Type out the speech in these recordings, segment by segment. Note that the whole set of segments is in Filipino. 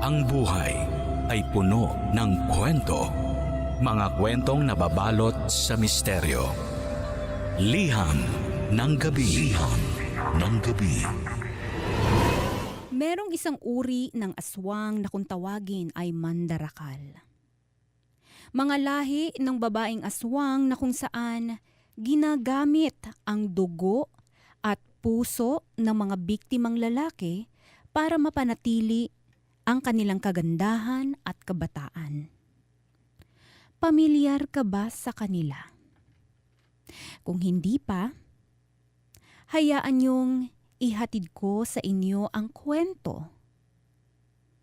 Ang buhay ay puno ng kwento. Mga kwentong nababalot sa misteryo. Liham ng gabi. Liham ng gabi. Merong isang uri ng aswang na kung tawagin ay mandarakal. Mga lahi ng babaeng aswang na kung saan ginagamit ang dugo at puso ng mga biktimang lalaki para mapanatili ang kanilang kagandahan at kabataan. Pamilyar ka ba sa kanila? Kung hindi pa, hayaan niyong ihatid ko sa inyo ang kwento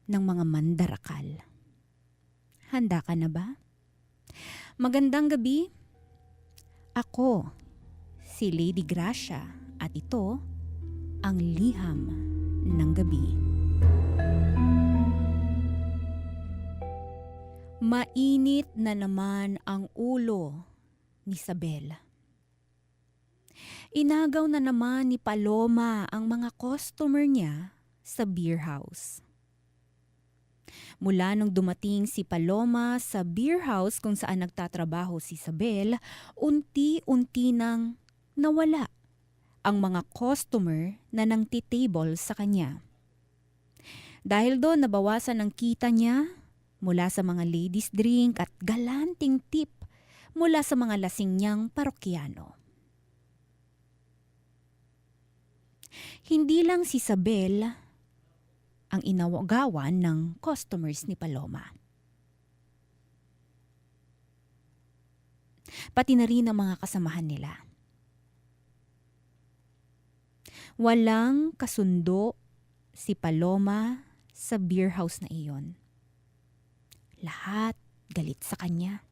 ng mga mandarakal. Handa ka na ba? Magandang gabi. Ako, si Lady Gracia at ito ang Liham ng Gabi. Mainit na naman ang ulo ni Isabel. Inagaw na naman ni Paloma ang mga customer niya sa beer house. Mula nung dumating si Paloma sa beer house kung saan nagtatrabaho si Isabel, unti-unti nang nawala ang mga customer na nangti-table sa kanya. Dahil doon nabawasan ang kita niya mula sa mga ladies drink at galanting tip mula sa mga lasing niyang parokyano. Hindi lang si Isabel ang inawagawan ng customers ni Paloma. Pati na rin ang mga kasamahan nila. Walang kasundo si Paloma sa beer house na iyon. Lahat galit sa kanya.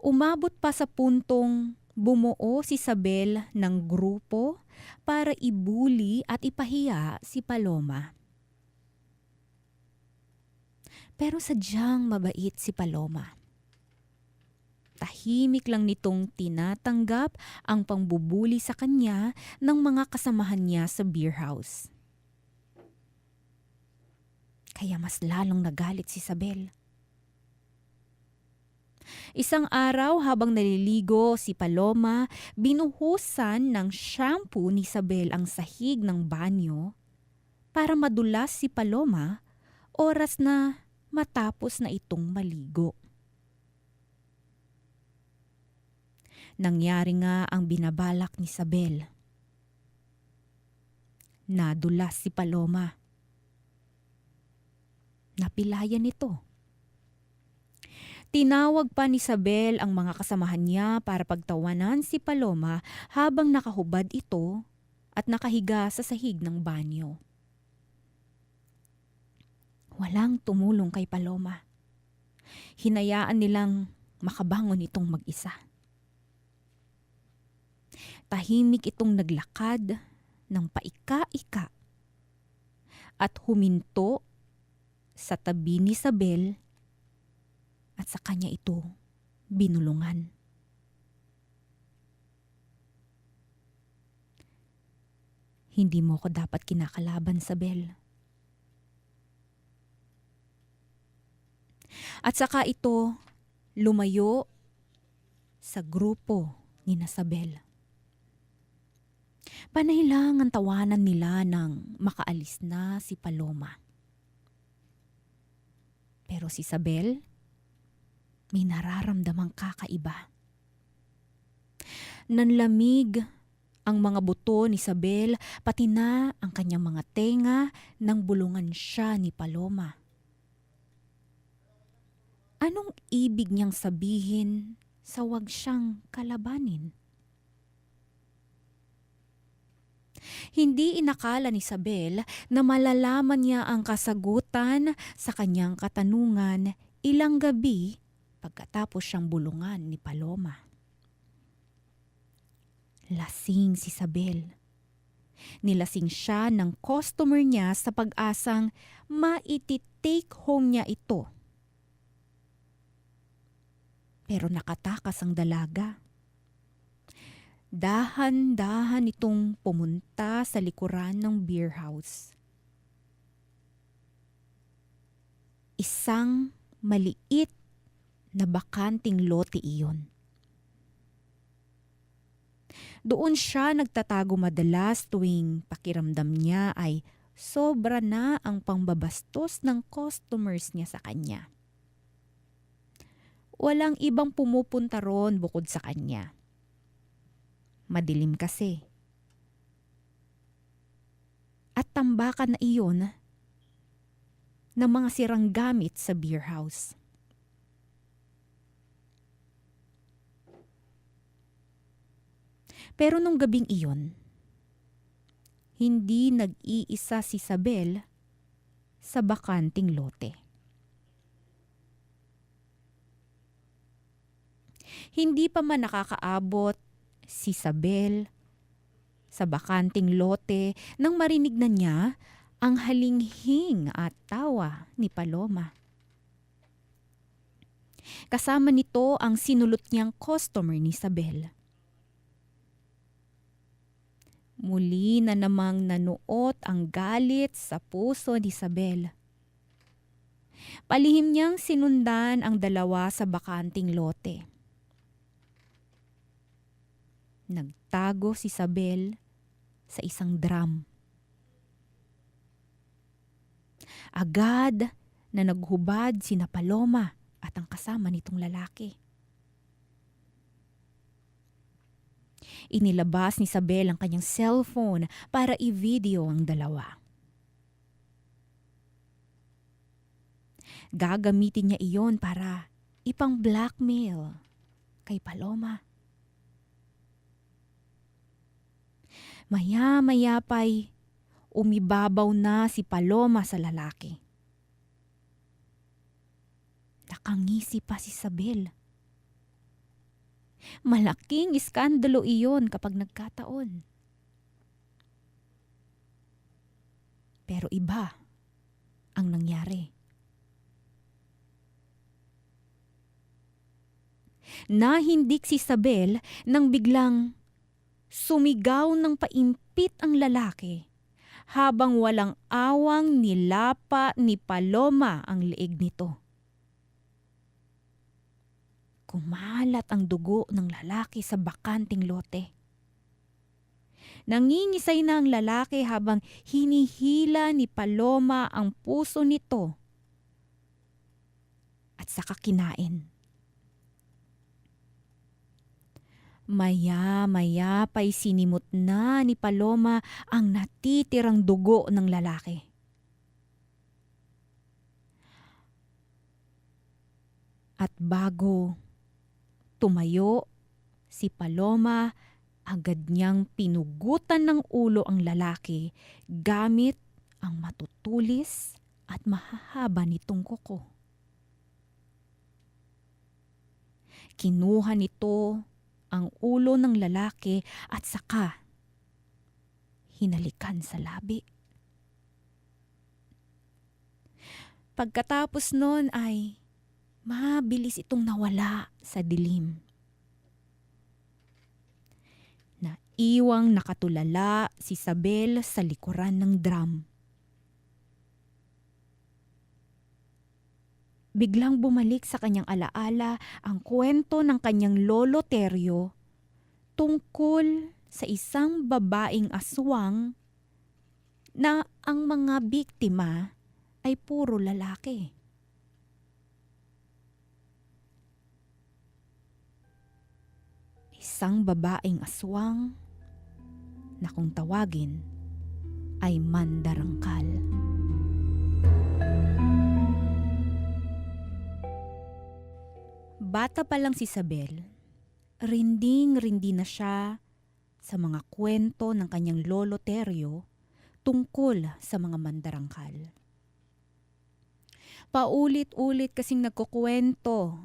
Umabot pa sa puntong bumuo si Isabel ng grupo para ibuli at ipahiya si Paloma. Pero sadyang mabait si Paloma. Tahimik lang nitong tinatanggap ang pangbubuli sa kanya ng mga kasamahan niya sa beer house. Kaya mas lalong nagalit si Isabel. Isang araw habang naliligo si Paloma, binuhusan ng shampoo ni Isabel ang sahig ng banyo para madulas si Paloma oras na matapos na itong maligo. Nangyari nga ang binabalak ni Isabel. Nadulas si Paloma. Napilayan ito. Tinawag pa ni Isabel ang mga kasamahan niya para pagtawanan si Paloma habang nakahubad ito at nakahiga sa sahig ng banyo. Walang tumulong kay Paloma. Hinayaan nilang makabangon itong mag-isa. Tahimik itong naglakad ng paika-ika at huminto sa tabi ni Isabel at sa kanya ito binulungan. Hindi mo ko dapat kinakalaban, Isabel. At saka ito lumayo sa grupo ni Isabel. Panay lang ang tawanan nila nang makaalis na si Paloma. Pero si Isabel, may nararamdamang kakaiba. Nanlamig ang mga buto ni Isabel, pati na ang kanyang mga tenga nang bulungan siya ni Paloma. Anong ibig niyang sabihin sa wag siyang kalabanin? Hindi inakala ni Isabel na malalaman niya ang kasagutan sa kanyang katanungan ilang gabi pagkatapos siyang bulungan ni Paloma. Lasing si Isabel. Nilasing siya ng customer niya sa pag-asang maiti-take home niya ito. Pero nakatakas ang dalaga. Dahan-dahan itong pumunta sa likuran ng beer house. Isang maliit na bakanting lote iyon. Doon siya nagtatago madalas tuwing pakiramdam niya ay sobra na ang pangbabastos ng customers niya sa kanya. Walang ibang pumupunta ron bukod sa kanya. Madilim kasi. At tambakan na iyon ng mga sirang gamit sa beer house. Pero nung gabing iyon, hindi nag-iisa si Isabel sa bakanting lote. Hindi pa man nakakaabot si Isabel sa bakanting lote nang marinig na niya ang halinghing at tawa ni Paloma. Kasama nito ang sinulot niyang customer ni Isabel. Muli na namang nanuot ang galit sa puso ni Isabel. Palihim niyang sinundan ang dalawa sa bakanting lote. Nagtago si Isabel sa isang drum. Agad na naghubad sina Paloma at ang kasama nitong lalaki. Inilabas ni Isabel ang kanyang cellphone para i-video ang dalawa. Gagamitin niya iyon para ipang-blackmail kay Paloma. Maya-maya pa'y umibabaw na si Paloma sa lalaki. Nakangisi pa si Isabel. Malaking iskandalo iyon kapag nagkataon. Pero iba ang nangyari. Nahindik si Isabel nang biglang sumigaw ng paimpit ang lalaki habang walang awang nilapa ni Paloma ang leeg nito. Kumalat ang dugo ng lalaki sa bakanting lote. Nangingisay na ang lalaki habang hinihila ni Paloma ang puso nito at saka kinain. Maya-maya pa'y sinimot na ni Paloma ang natitirang dugo ng lalaki. At bago tumayo si Paloma, agad niyang pinugutan ng ulo ang lalaki gamit ang matutulis at mahahaba nitong kuko. Kinuha nito ang ulo ng lalaki at saka hinalikan sa labi. Pagkatapos nun ay mabilis itong nawala sa dilim. Naiwang nakatulala si Isabel sa likuran ng drum. Biglang bumalik sa kanyang alaala ang kwento ng kanyang lolo Teryo tungkol sa isang babaeng aswang na ang mga biktima ay puro lalaki. Isang babaeng aswang na kung tawagin ay mandarangkal. Bata pa lang si Isabel, rinding-rindi na siya sa mga kwento ng kanyang lolo Teryo tungkol sa mga mandarangkal. Paulit-ulit kasing nagkukwento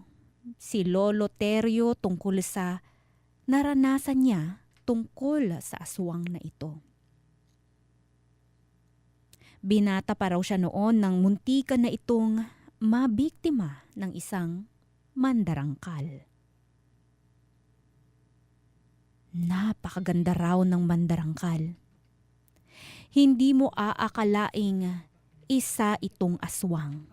si Lolo Teryo tungkol sa naranasan niya tungkol sa aswang na ito. Binata pa raw siya noon nang muntikan na itong mabiktima ng isang mandarangkal. Napakaganda raw ng mandarangkal. Hindi mo aakalaing isa itong aswang.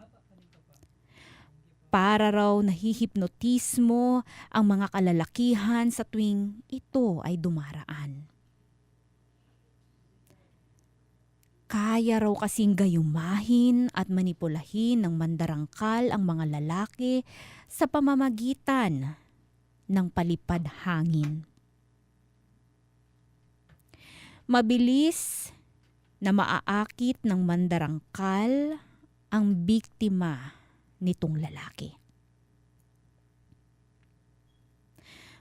Para raw nahihipnotismo ang mga kalalakihan sa tuwing ito ay dumaraan. Kaya raw kasing gayumahin at manipulahin ng mandarangkal ang mga lalaki sa pamamagitan ng palipad hangin. Mabilis na maaakit ng mandarangkal ang biktima nitong lalaki.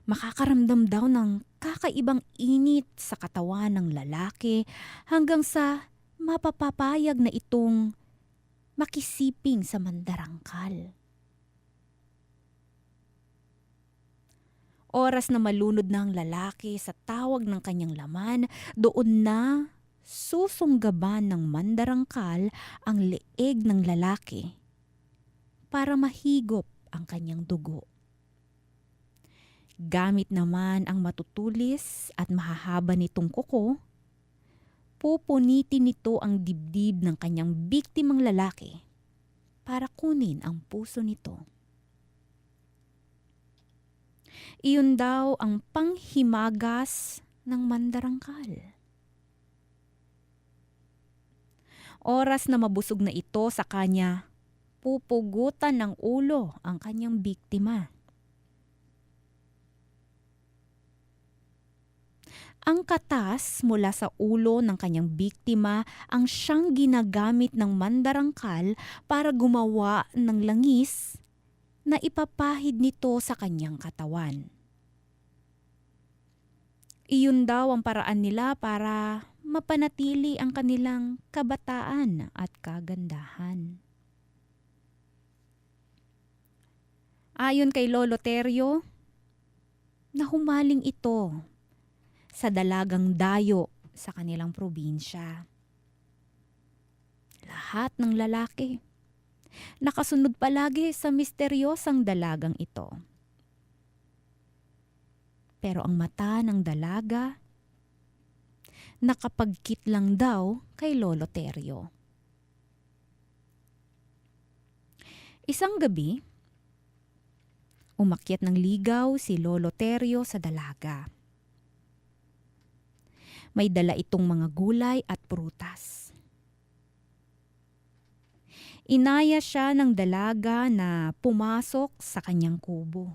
Makakaramdam daw ng kakaibang init sa katawan ng lalaki hanggang sa mapapapayag na itong makisiping sa mandarangkal. Oras na malunod na ang lalaki sa tawag ng kanyang laman, doon na susunggaban ng mandarangkal ang leeg ng lalaki para mahigop ang kanyang dugo. Gamit naman ang matutulis at mahahaba nitong kuko, pupunitin nito ang dibdib ng kanyang biktimang lalaki para kunin ang puso nito. Iyon daw ang panghimagas ng mandarangkal. Oras na mabusog na ito sa kanya, pupugutan ng ulo ang kanyang biktima. Ang katas mula sa ulo ng kanyang biktima ang siyang ginagamit ng mandarangkal para gumawa ng langis na ipapahid nito sa kanyang katawan. Iyon daw ang paraan nila para mapanatili ang kanilang kabataan at kagandahan. Ayon kay Lolo Terio, nahumaling ito sa dalagang dayo sa kanilang probinsya. Lahat ng lalaki nakasunod palagi sa misteryosang dalagang ito. Pero ang mata ng dalaga nakapagkit lang daw kay Lolo Terio. Isang gabi, umakyat ng ligaw si Lolo Terio sa dalaga. May dala itong mga gulay at prutas. Inaya siya ng dalaga na pumasok sa kanyang kubo.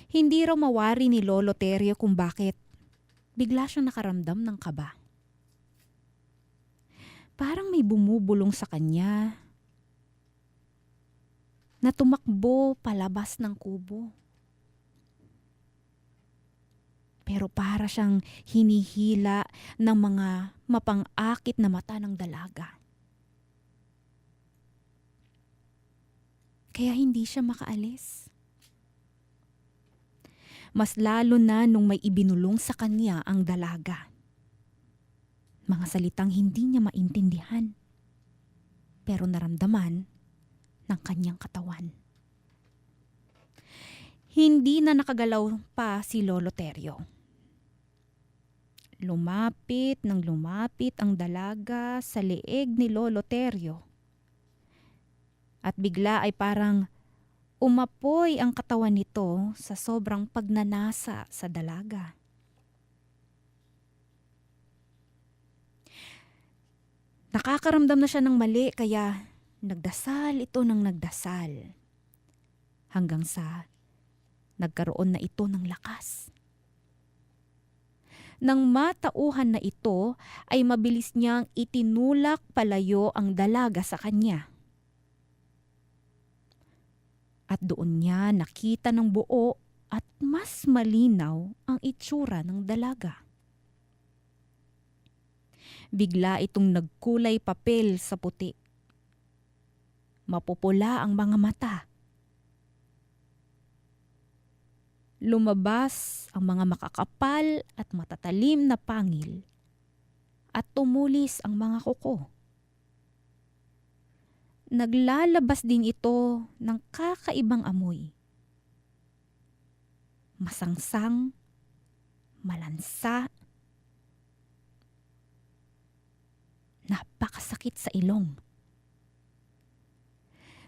Hindi raw mawari ni Lolo Terio kung bakit bigla siyang nakaramdam ng kaba. Parang may bumubulong sa kanya na tumakbo palabas ng kubo. Pero para siyang hinihila ng mga mapang-akit na mata ng dalaga. Kaya hindi siya makaalis. Mas lalo na nung may ibinulong sa kanya ang dalaga. Mga salitang hindi niya maintindihan, pero naramdaman ng kanyang katawan. Hindi na nakagalaw pa si Lolo Terio. Lumapit ang dalaga sa leeg ni Lolo Terio. At bigla ay parang umapoy ang katawan nito sa sobrang pagnanasa sa dalaga. Nakakaramdam na siya ng mali kaya nagdasal ito ng nagdasal. Hanggang sa nagkaroon na ito ng lakas. Nang matauhan na ito, ay mabilis niyang itinulak palayo ang dalaga sa kanya. At doon niya nakita ng buo at mas malinaw ang itsura ng dalaga. Bigla itong nagkulay papel sa puti. Mapupula ang mga mata. Lumabas ang mga makakapal at matatalim na pangil at tumulis ang mga kuko. Naglalabas din ito ng kakaibang amoy. Masangsang, malansa, napakasakit sa ilong.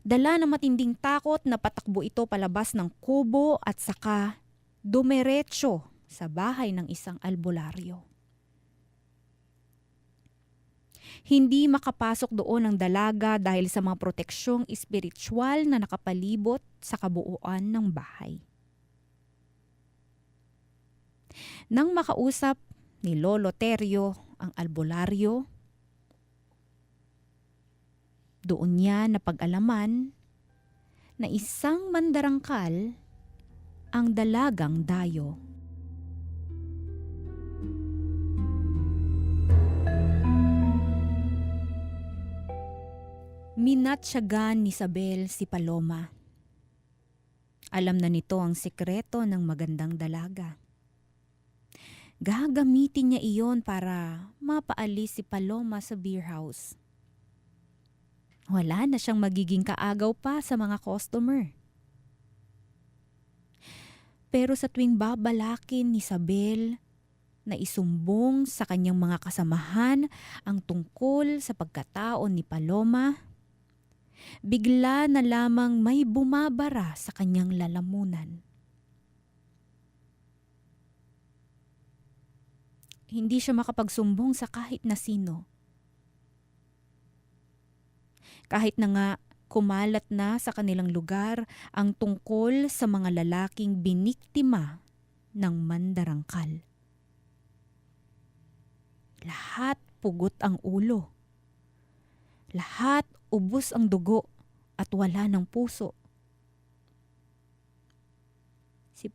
Dala ng matinding takot na patakbo ito palabas ng kubo at saka dumiretso sa bahay ng isang albularyo. Hindi makapasok doon ang dalaga dahil sa mga proteksyong espiritual na nakapalibot sa kabuuan ng bahay. Nang makausap ni Lolo Terio ang albularyo, doon niya napag-alaman na isang mandarangkal ang dalagang Dayo. Minatsyagan ni Isabel si Paloma. Alam na nito ang sikreto ng magandang dalaga. Gagamitin niya iyon para mapaalis si Paloma sa beer house. Wala na siyang magiging kaagaw pa sa mga customer. Pero sa tuwing babalakin ni Isabel na isumbong sa kanyang mga kasamahan ang tungkol sa pagkataon ni Paloma, bigla na lamang may bumabara sa kanyang lalamunan. Hindi siya makapagsumbong sa kahit na sino. Kahit na nga kumalat na sa kanilang lugar ang tungkol sa mga lalaking biniktima ng mandarangkal. Lahat pugot ang ulo. Lahat ubos ang dugo at wala ng puso. Si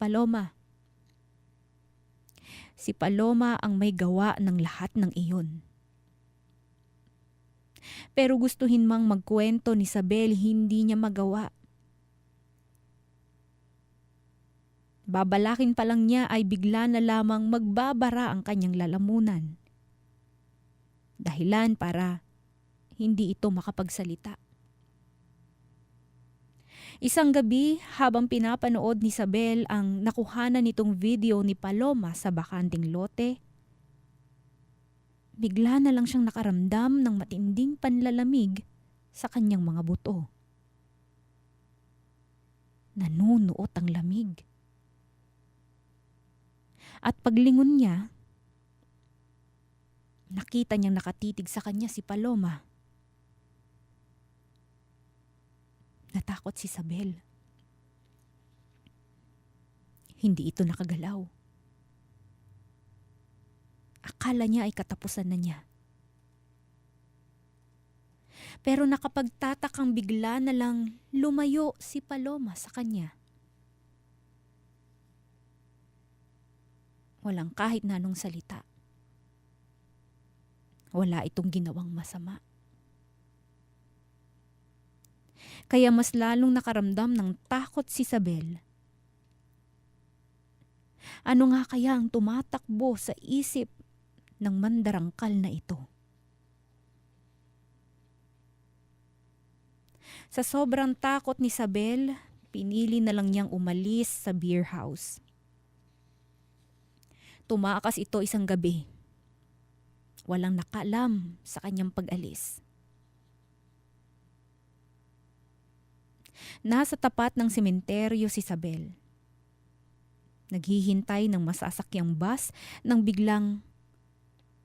Paloma ang may gawa ng lahat ng iyon. Pero gustuhin mang magkwento ni Isabel, hindi niya magawa. Babalakin pa lang niya ay bigla na lamang magbabara ang kanyang lalamunan. Dahilan para hindi ito makapagsalita. Isang gabi, habang pinapanood ni Isabel ang nakuhanan nitong video ni Paloma sa bakanting lote, bigla na lang siyang nakaramdam ng matinding panlalamig sa kanyang mga buto. Nanunuot ang lamig. At paglingon niya, nakita niyang nakatitig sa kanya si Paloma. Natakot si Isabel. Hindi ito nakagalaw. Akala niya ay katapusan na niya. Pero nakapagtatakang bigla na lang lumayo si Paloma sa kanya. Walang kahit na anong salita. Wala itong ginawang masama. Kaya mas lalong nakaramdam ng takot si Isabel. Ano nga kaya ang tumatakbo sa isip ng mandarangkal na ito? Sa sobrang takot ni Isabel, pinili na lang niyang umalis sa beer house. Tumakas ito isang gabi. Walang nakaalam sa kanyang pag-alis. Nasa tapat ng sementeryo si Isabel. Naghihintay ng masasakyang bus nang biglang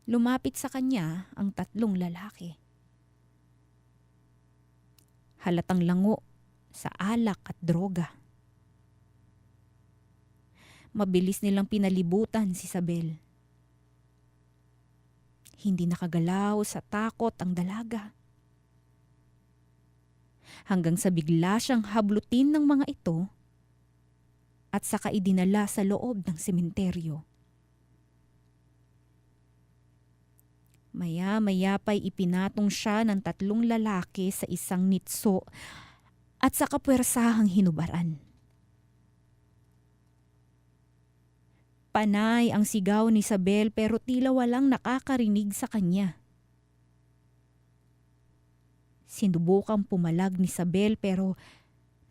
lumapit sa kanya ang tatlong lalaki. Halatang lango sa alak at droga. Mabilis nilang pinalibutan si Isabel. Hindi nakagalaw sa takot ang dalaga. Hanggang sa bigla siyang hablutin ng mga ito at saka idinala sa loob ng sementeryo. Maya-maya pa'y ipinatong siya ng tatlong lalaki sa isang nitso at sa kapuwersahang hinubaran. Panay ang sigaw ni Isabel pero tila walang nakakarinig sa kanya. Sinubukang pumalag ni Isabel pero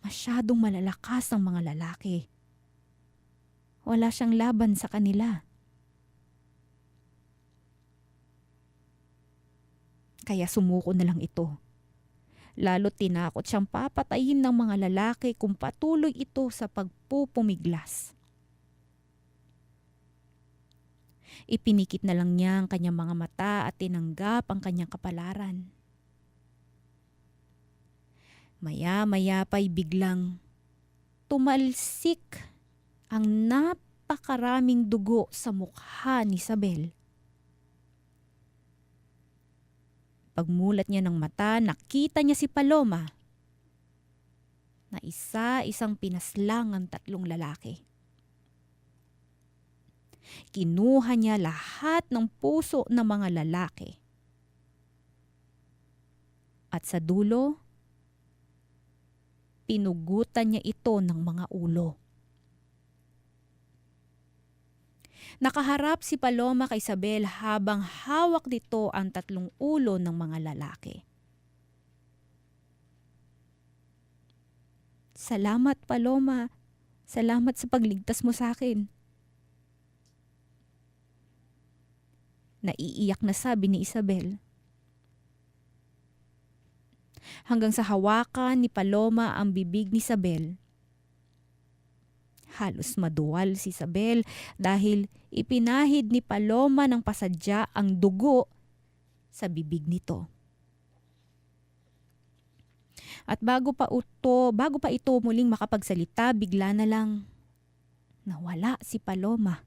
masyadong malalakas ang mga lalaki. Wala siyang laban sa kanila. Kaya sumuko na lang ito. Lalo tinakot siyang papatayin ng mga lalaki kung patuloy ito sa pagpupumiglas. Ipinikit na lang niya ang kanyang mga mata at tinanggap ang kanyang kapalaran. Maya-maya pa'y biglang tumalsik ang napakaraming dugo sa mukha ni Isabel. Pagmulat niya ng mata, nakita niya si Paloma na isa-isang pinaslang ang 3 lalaki. Kinuha niya lahat ng puso ng mga lalaki. At sa dulo, pinugutan niya ito ng mga ulo. Nakaharap si Paloma kay Isabel habang hawak nito ang 3 ulo ng mga lalaki. "Salamat, Paloma. Salamat sa pagligtas mo sa akin." Naiiyak na sabi ni Isabel. Hanggang sa hawakan ni Paloma ang bibig ni Isabel. Halos maduwal si Isabel dahil ipinahid ni Paloma ng pasadya ang dugo sa bibig nito. At bago pa ito muling makapagsalita, bigla na lang nawala si Paloma.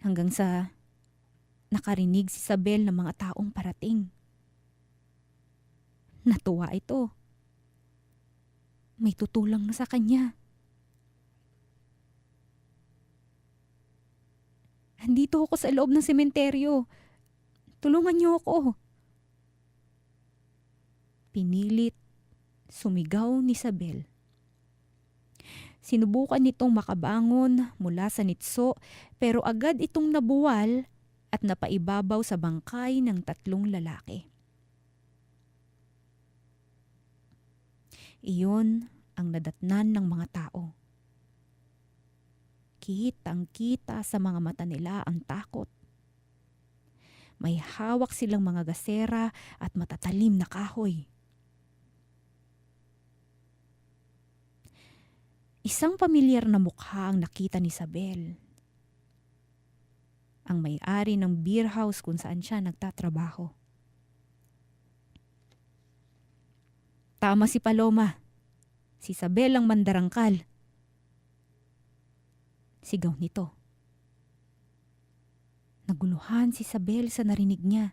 Hanggang sa nakarinig si Isabel ng mga taong parating. Natuwa ito. May tutulang na sa kanya. "Andito ako sa loob ng sementeryo. Tulungan niyo ako." Pinilit sumigaw ni Isabel. Sinubukan nitong makabangon mula sa nitso pero agad itong nabuwal at napaibabaw sa bangkay ng 3 lalaki. Iyon ang nadatnan ng mga tao. Kitang-kita sa mga mata nila ang takot. May hawak silang mga gasera at matatalim na kahoy. Isang pamilyar na mukha ang nakita ni Isabel. Ang may-ari ng beer house kung saan siya nagtatrabaho. "Tama si Paloma. Si Isabel ang mandarangkal." Sigaw nito. Naguluhan si Isabel sa narinig niya.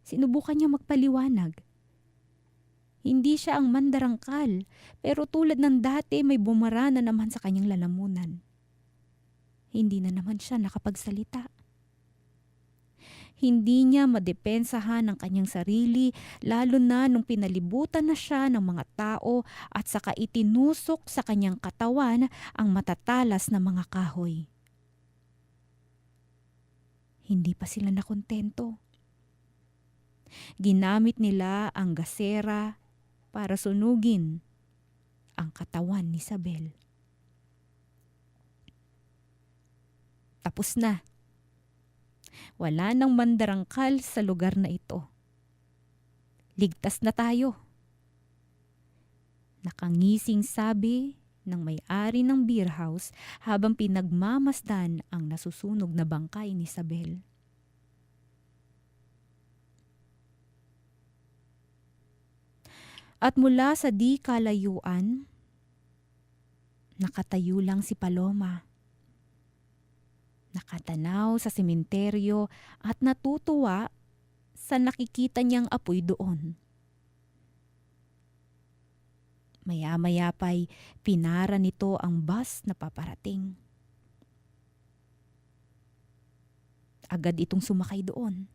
Sinubukan niya magpaliwanag. Hindi siya ang mandarangkal, pero tulad ng dati may bumara na naman sa kanyang lalamunan. Hindi na naman siya nakapagsalita. Hindi niya madepensahan ang kanyang sarili, lalo na nung pinalibutan na siya ng mga tao at saka itinusok sa kanyang katawan ang matatalas na mga kahoy. Hindi pa sila nakontento. Ginamit nila ang gasera para sunugin ang katawan ni Isabel. Tapos na. Wala nang mandarangkal sa lugar na ito. Ligtas na tayo. Nakangising sabi ng may-ari ng beer house habang pinagmamasdan ang nasusunog na bangkay ni Isabel. At mula sa di kalayuan, nakatayo lang si Paloma. Nakatanaw sa sementeryo at natutuwa sa nakikita niyang apoy doon. Maya-maya pa'y pinara nito ang bus na paparating. Agad itong sumakay doon.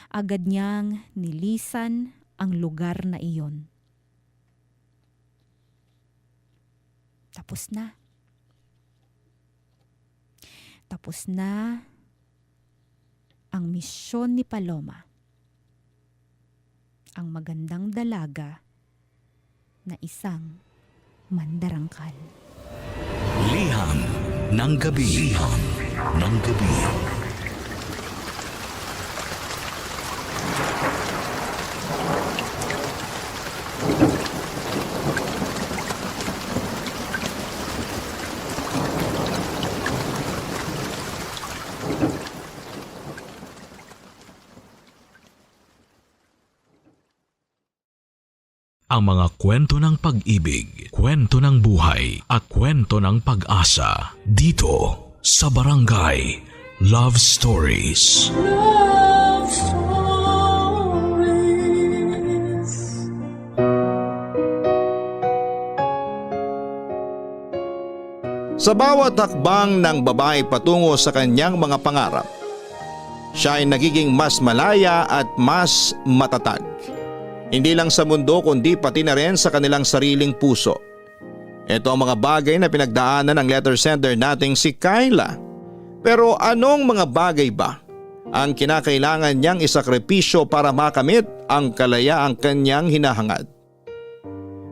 Agad niyang nilisan ang lugar na iyon. Tapos na. Tapos na ang misyon ni Paloma. Ang magandang dalaga na isang mandarangkal. Liham ng gabi. Liham ng gabi. ang mga kwento ng pag-ibig, kwento ng buhay at kwento ng pag-asa dito sa Barangay Love Stories. Love Stories. Sa bawat hakbang ng babae patungo sa kanyang mga pangarap, siya ay nagiging mas malaya at mas matatag. Hindi lang sa mundo kundi pati na rin sa kanilang sariling puso. Ito ang mga bagay na pinagdaanan ng letter sender nating si Kyla. Pero anong mga bagay ba ang kinakailangan niyang isakripisyo para makamit ang kalayaang kanyang hinahangad?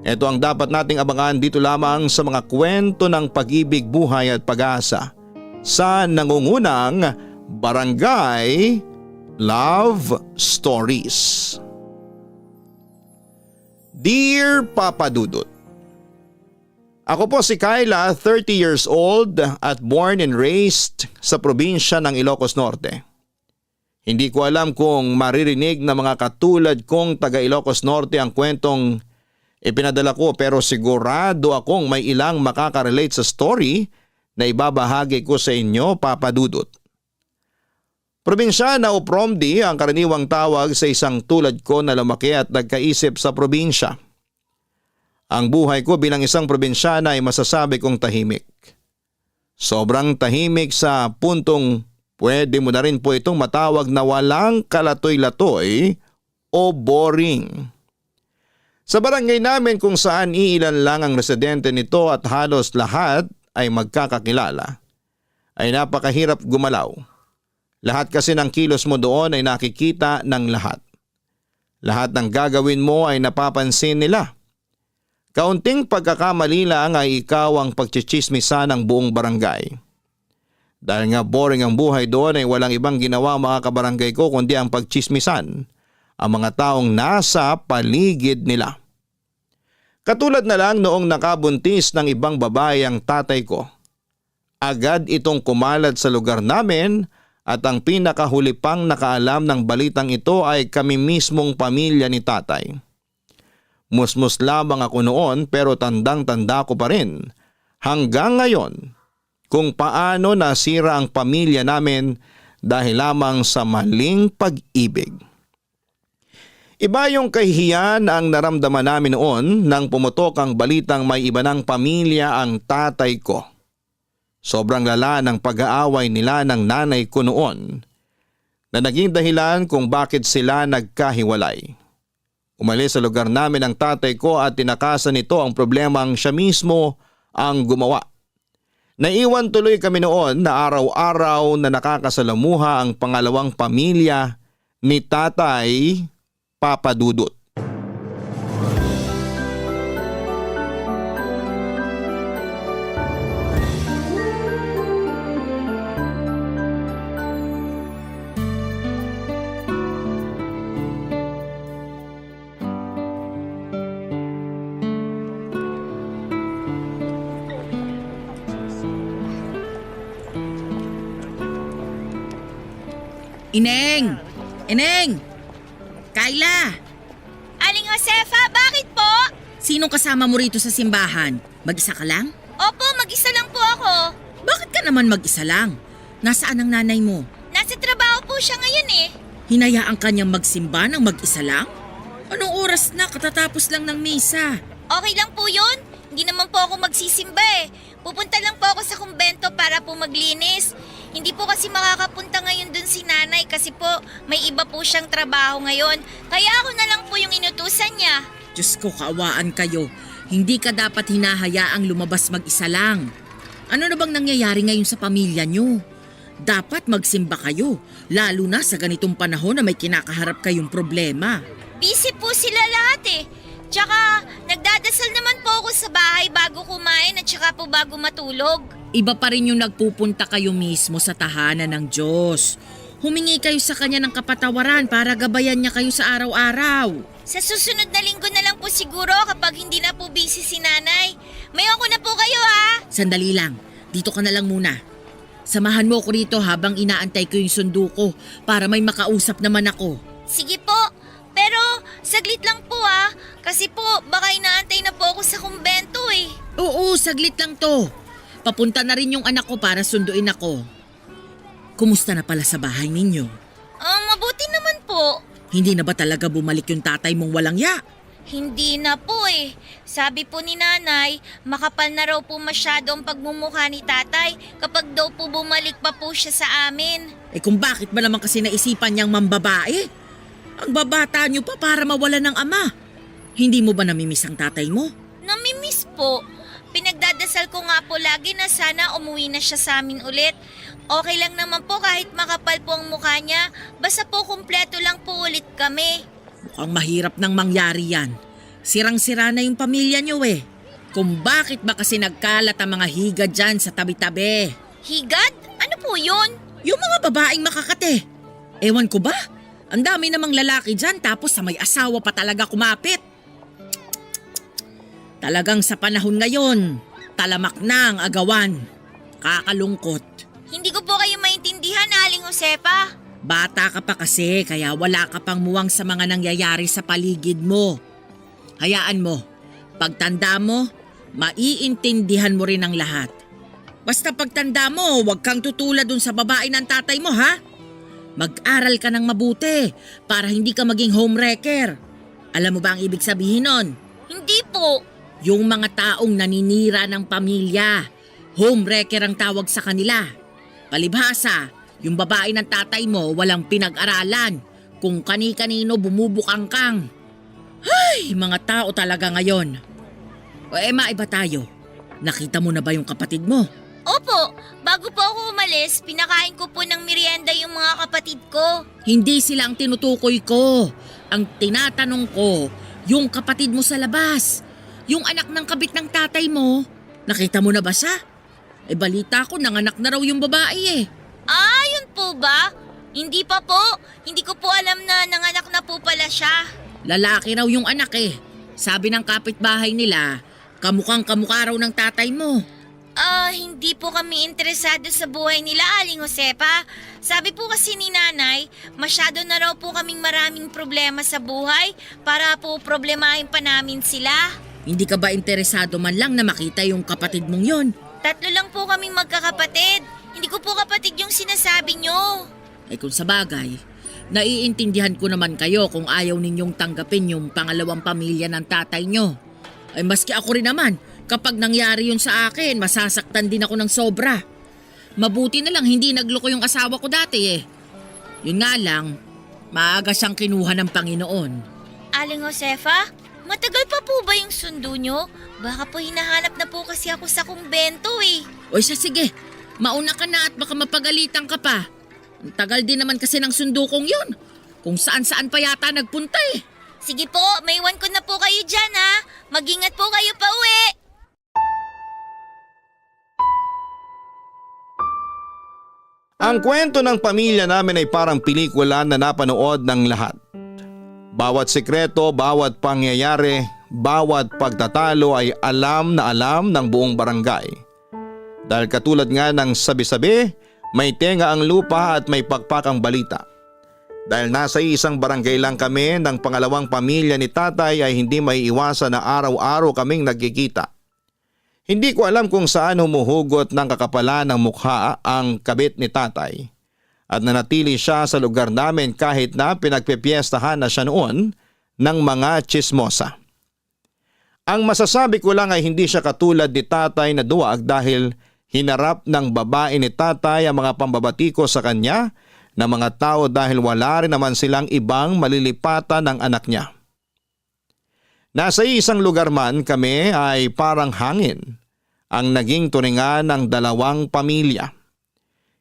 Ito ang dapat nating abangan dito lamang sa mga kwento ng pag-ibig, buhay at pag-asa sa nangungunang Barangay Love Stories. Dear Papa Dudut, ako po si Kyla, 30 years old at born and raised sa probinsya ng Ilocos Norte. Hindi ko alam kung maririnig na mga katulad kong taga Ilocos Norte ang kwentong ipinadala ko, pero sigurado akong may ilang makakarelate sa story na ibabahagi ko sa inyo, Papa Dudut. Probinsyana o Promdi ang karaniwang tawag sa isang tulad ko na lumaki at nagkaisip sa probinsya. Ang buhay ko bilang isang probinsyana ay masasabi kong tahimik. Sobrang tahimik sa puntong pwede mo na rin po itong matawag na walang kalatoy-latoy o boring. Sa barangay namin kung saan iilan lang ang residente nito at halos lahat ay magkakakilala, ay napakahirap gumalaw. Lahat kasi ng kilos mo doon ay nakikita ng lahat. Lahat ng gagawin mo ay napapansin nila. Kaunting pagkakamali lang ay ikaw ang pagchichismisan ng buong barangay. Dahil nga boring ang buhay doon ay walang ibang ginawa mga kabarangay ko kundi ang pagchismisan ang mga taong nasa paligid nila. Katulad na lang noong nakabuntis ng ibang babae ang tatay ko. Agad itong kumalat sa lugar namin at ang pinakahuli pang nakaalam ng balitang ito ay kami mismong pamilya ni tatay. Musmus lamang ako noon pero tandang-tanda ko pa rin hanggang ngayon kung paano nasira ang pamilya namin dahil lamang sa maling pag-ibig. Iba yung kahihiyan ang naramdaman namin noon nang pumutok ang balitang may iba ng pamilya ang tatay ko. Sobrang lala ng pag-aaway nila ng nanay ko noon na naging dahilan kung bakit sila nagkahiwalay. Umalis sa lugar namin ang tatay ko at tinakasan nito ang problemang siya mismo ang gumawa. Naiwan tuloy kami noon na araw-araw na nakakasalamuha ang pangalawang pamilya ni Tatay Papa Dudut. Ineng! Ineng! Kyla! Aling Josefa, bakit po? Sinong kasama mo rito sa simbahan? Mag-isa ka lang? Opo, mag-isa lang po ako. Bakit ka naman mag-isa lang? Nasaan ang nanay mo? Nasa trabaho po siya ngayon eh. Hinayaan ka niyang magsimba ng mag-isa lang? Anong oras na? Katatapos lang ng misa. Okay lang po yun. Hindi naman po ako magsisimba eh. Pupunta lang po ako sa kumbento para po maglinis. Hindi po kasi makakapunta ngayon dun si nanay kasi po may iba po siyang trabaho ngayon. Kaya ako na lang po yung inutusan niya. Diyos ko, kaawaan kayo. Hindi ka dapat hinahayaang lumabas mag-isa lang. Ano na bang nangyayari ngayon sa pamilya niyo? Dapat magsimba kayo, lalo na sa ganitong panahon na may kinakaharap kayong problema. Busy po sila lahat eh. Tsaka nagdadasal naman po ako sa bahay bago kumain at tsaka po bago matulog. Iba pa rin yung nagpupunta kayo mismo sa tahanan ng Diyos. Humingi kayo sa Kanya ng kapatawaran para gabayan niya kayo sa araw-araw. Sa susunod na linggo na lang po siguro kapag hindi na po busy si nanay. Mayon ko na po kayo ha. Sandali lang, dito ka na lang muna. Samahan mo ko rito habang inaantay ko yung sundo ko para may makausap naman ako. Sige po, pero saglit lang po Kasi po, baka inaantay na po ako sa kumbento eh. Oo, saglit lang to. Papunta na rin yung anak ko para sunduin ako. Kumusta na pala sa bahay ninyo? Mabuti naman po. Hindi na ba talaga bumalik yung tatay mong walang ya? Hindi na po eh. Sabi po ni nanay, makapal na raw po masyado ang pagmumukha ni tatay kapag daw po bumalik pa po siya sa amin. Eh kung bakit ba naman kasi naisipan niyang mambabae? Ang babata niyo pa para mawala ng ama. Hindi mo ba namimiss ang tatay mo? Namimiss po. Pinagdadasal ko nga po lagi na sana umuwi na siya sa amin ulit. Okay lang naman po kahit makapal po ang mukha niya. Basta po kumpleto lang po ulit kami. Mukhang mahirap nang mangyari yan. Sirang-sira na yung pamilya niyo eh. Kung bakit ba kasi nagkalat ang mga higad dyan sa tabi-tabi? Higad? Ano po yun? Yung mga babaeng makakate. Ewan ko ba? Ang dami namang lalaki dyan tapos sa may asawa pa talaga kumapit. Talagang sa panahon ngayon, talamak na ang agawan. Kakalungkot. Hindi ko po kayo maintindihan, Aling Josefa. Bata ka pa kasi kaya wala ka pang muwang sa mga nangyayari sa paligid mo. Hayaan mo, pagtanda mo, maiintindihan mo rin ang lahat. Basta pagtanda mo, huwag kang tutulad dun sa babae ng tatay mo ha. Mag-aral ka ng mabuti para hindi ka maging homewrecker. Alam mo ba ang ibig sabihin nun? Hindi po. Yung mga taong naninira ng pamilya, homewrecker ang tawag sa kanila. Palibhasa, yung babae ng tatay mo walang pinag-aralan, kung kani-kanino bumubukangkang. Ay, mga tao talaga ngayon. Maiba tayo. Nakita mo na ba yung kapatid mo? Opo, bago po ako umalis, pinakain ko po ng merienda yung mga kapatid ko. Hindi sila ang tinutukoy ko. Ang tinatanong ko, yung kapatid mo sa labas. Yung anak ng kabit ng tatay mo. Nakita mo na ba siya? Balita ko, nanganak na raw yung babae eh. Yun po ba? Hindi pa po. Hindi ko po alam na nanganak na po pala siya. Lalaki raw yung anak eh. Sabi ng kapitbahay nila, kamukhang-kamukha raw ng tatay mo. Hindi po kami interesado sa buhay nila, Aling Josefa. Sabi po kasi ni nanay, masyado na raw po kaming maraming problema sa buhay para po problemahin pa namin sila. Hindi ka ba interesado man lang na makita yung kapatid mong yon? 3 lang po kaming magkakapatid. Hindi ko po kapatid yung sinasabi nyo. Kung sa bagay, naiintindihan ko naman kayo kung ayaw ninyong tanggapin yung pangalawang pamilya ng tatay nyo. Maski ako rin naman, kapag nangyari yun sa akin, masasaktan din ako ng sobra. Mabuti na lang hindi nagloko yung asawa ko dati eh. Yun nga lang, maaga siyang kinuha ng Panginoon. Aling Josefa, matagal pa po ba yung sundo nyo? Baka po hinahanap na po kasi ako sa kumbento eh. Sige, mauna ka na at baka mapagalitan ka pa. Ang tagal din naman kasi ng sundo kong yun. Kung saan-saan pa yata nagpunta eh. Sige po, maiwan ko na po kayo dyan ha. Mag-ingat po kayo pa uwi. Ang kwento ng pamilya namin ay parang pelikula na napanood ng lahat. Bawat sikreto, bawat pangyayari, bawat pagtatalo ay alam na alam ng buong barangay. Dahil katulad nga ng sabi-sabi, may tenga ang lupa at may pakpak ang balita. Dahil nasa isang barangay lang kami ng pangalawang pamilya ni tatay ay hindi may iwasan na araw-araw kaming nagkikita. Hindi ko alam kung saan humuhugot ng kakapalan ng mukha ang kabit ni tatay at nanatili siya sa lugar namin kahit na pinagpipiestahan na siya noon ng mga tsismosa. Ang masasabi ko lang ay hindi siya katulad ni tatay na duwag dahil hinarap ng babae ni tatay ang mga pambabatiko sa kanya ng mga tao dahil wala rin naman silang ibang malilipatan ng anak niya. Nasa isang lugar man kami ay parang hangin ang naging turingan ng dalawang pamilya.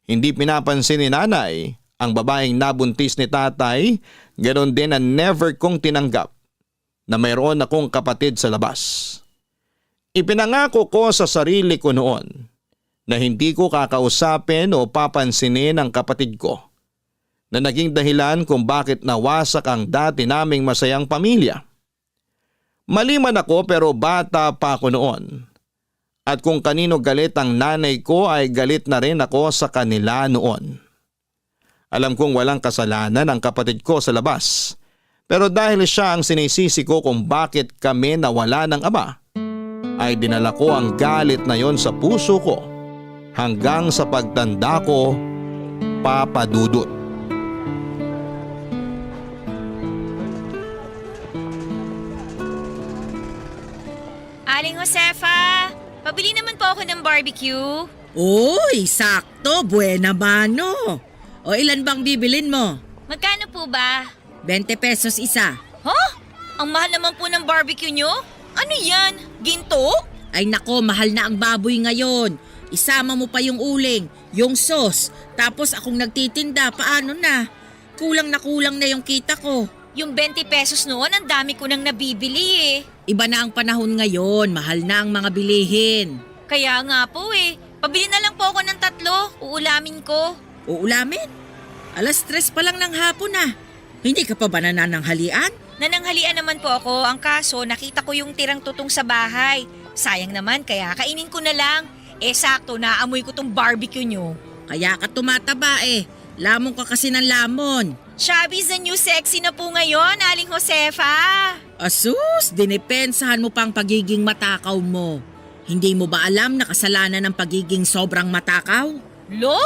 Hindi pinapansin ni nanay ang babaeng nabuntis ni tatay, ganoon din na never kong tinanggap na mayroon akong kapatid sa labas. Ipinangako ko sa sarili ko noon na hindi ko kakausapin o papansinin ang kapatid ko na naging dahilan kung bakit nawasak ang dati naming masayang pamilya. Mali man ako pero bata pa ako noon. At kung kanino galit ang nanay ko ay galit na rin ako sa kanila noon. Alam kong walang kasalanan ang kapatid ko sa labas. Pero dahil siya ang sinisisi ko kung bakit kami nawala ng ama, ay dinala ko ang galit na yon sa puso ko hanggang sa pagtanda ko, Papa Dudut. Aling Josefa, pabili naman po ako ng barbecue. Uy, sakto, buena mano. O ilan bang bibilin mo? Magkano po ba? 20 pesos isa. Huh? Ang mahal naman po ng barbecue nyo? Ano yan? Ginto? Ay nako, mahal na ang baboy ngayon. Isama mo pa yung uling, yung sauce, tapos akong nagtitinda, paano na? Kulang na yung kita ko. Yung 20 pesos noon, ang dami ko nang nabibili eh. Iba na ang panahon ngayon, mahal na ang mga bilihin. Kaya nga po eh. Pabili na lang po ako ng 3, uulamin ko. Uulamin? 3:00 pa lang ng hapon na. Hindi ka pa ba nanananghalian? Nananghalian naman po ako, ang kaso nakita ko yung tirang tutong sa bahay. Sayang naman, kaya kainin ko na lang. Sakto, naamoy ko tong barbecue nyo. Kaya ka tumataba eh. Lamon ka kasi ng lamon. Shabby's the new sexy na po ngayon, Aling Josefa. Asus, dinipensahan mo pang pagiging matakaw mo. Hindi mo ba alam na kasalanan ng pagiging sobrang matakaw? Lo?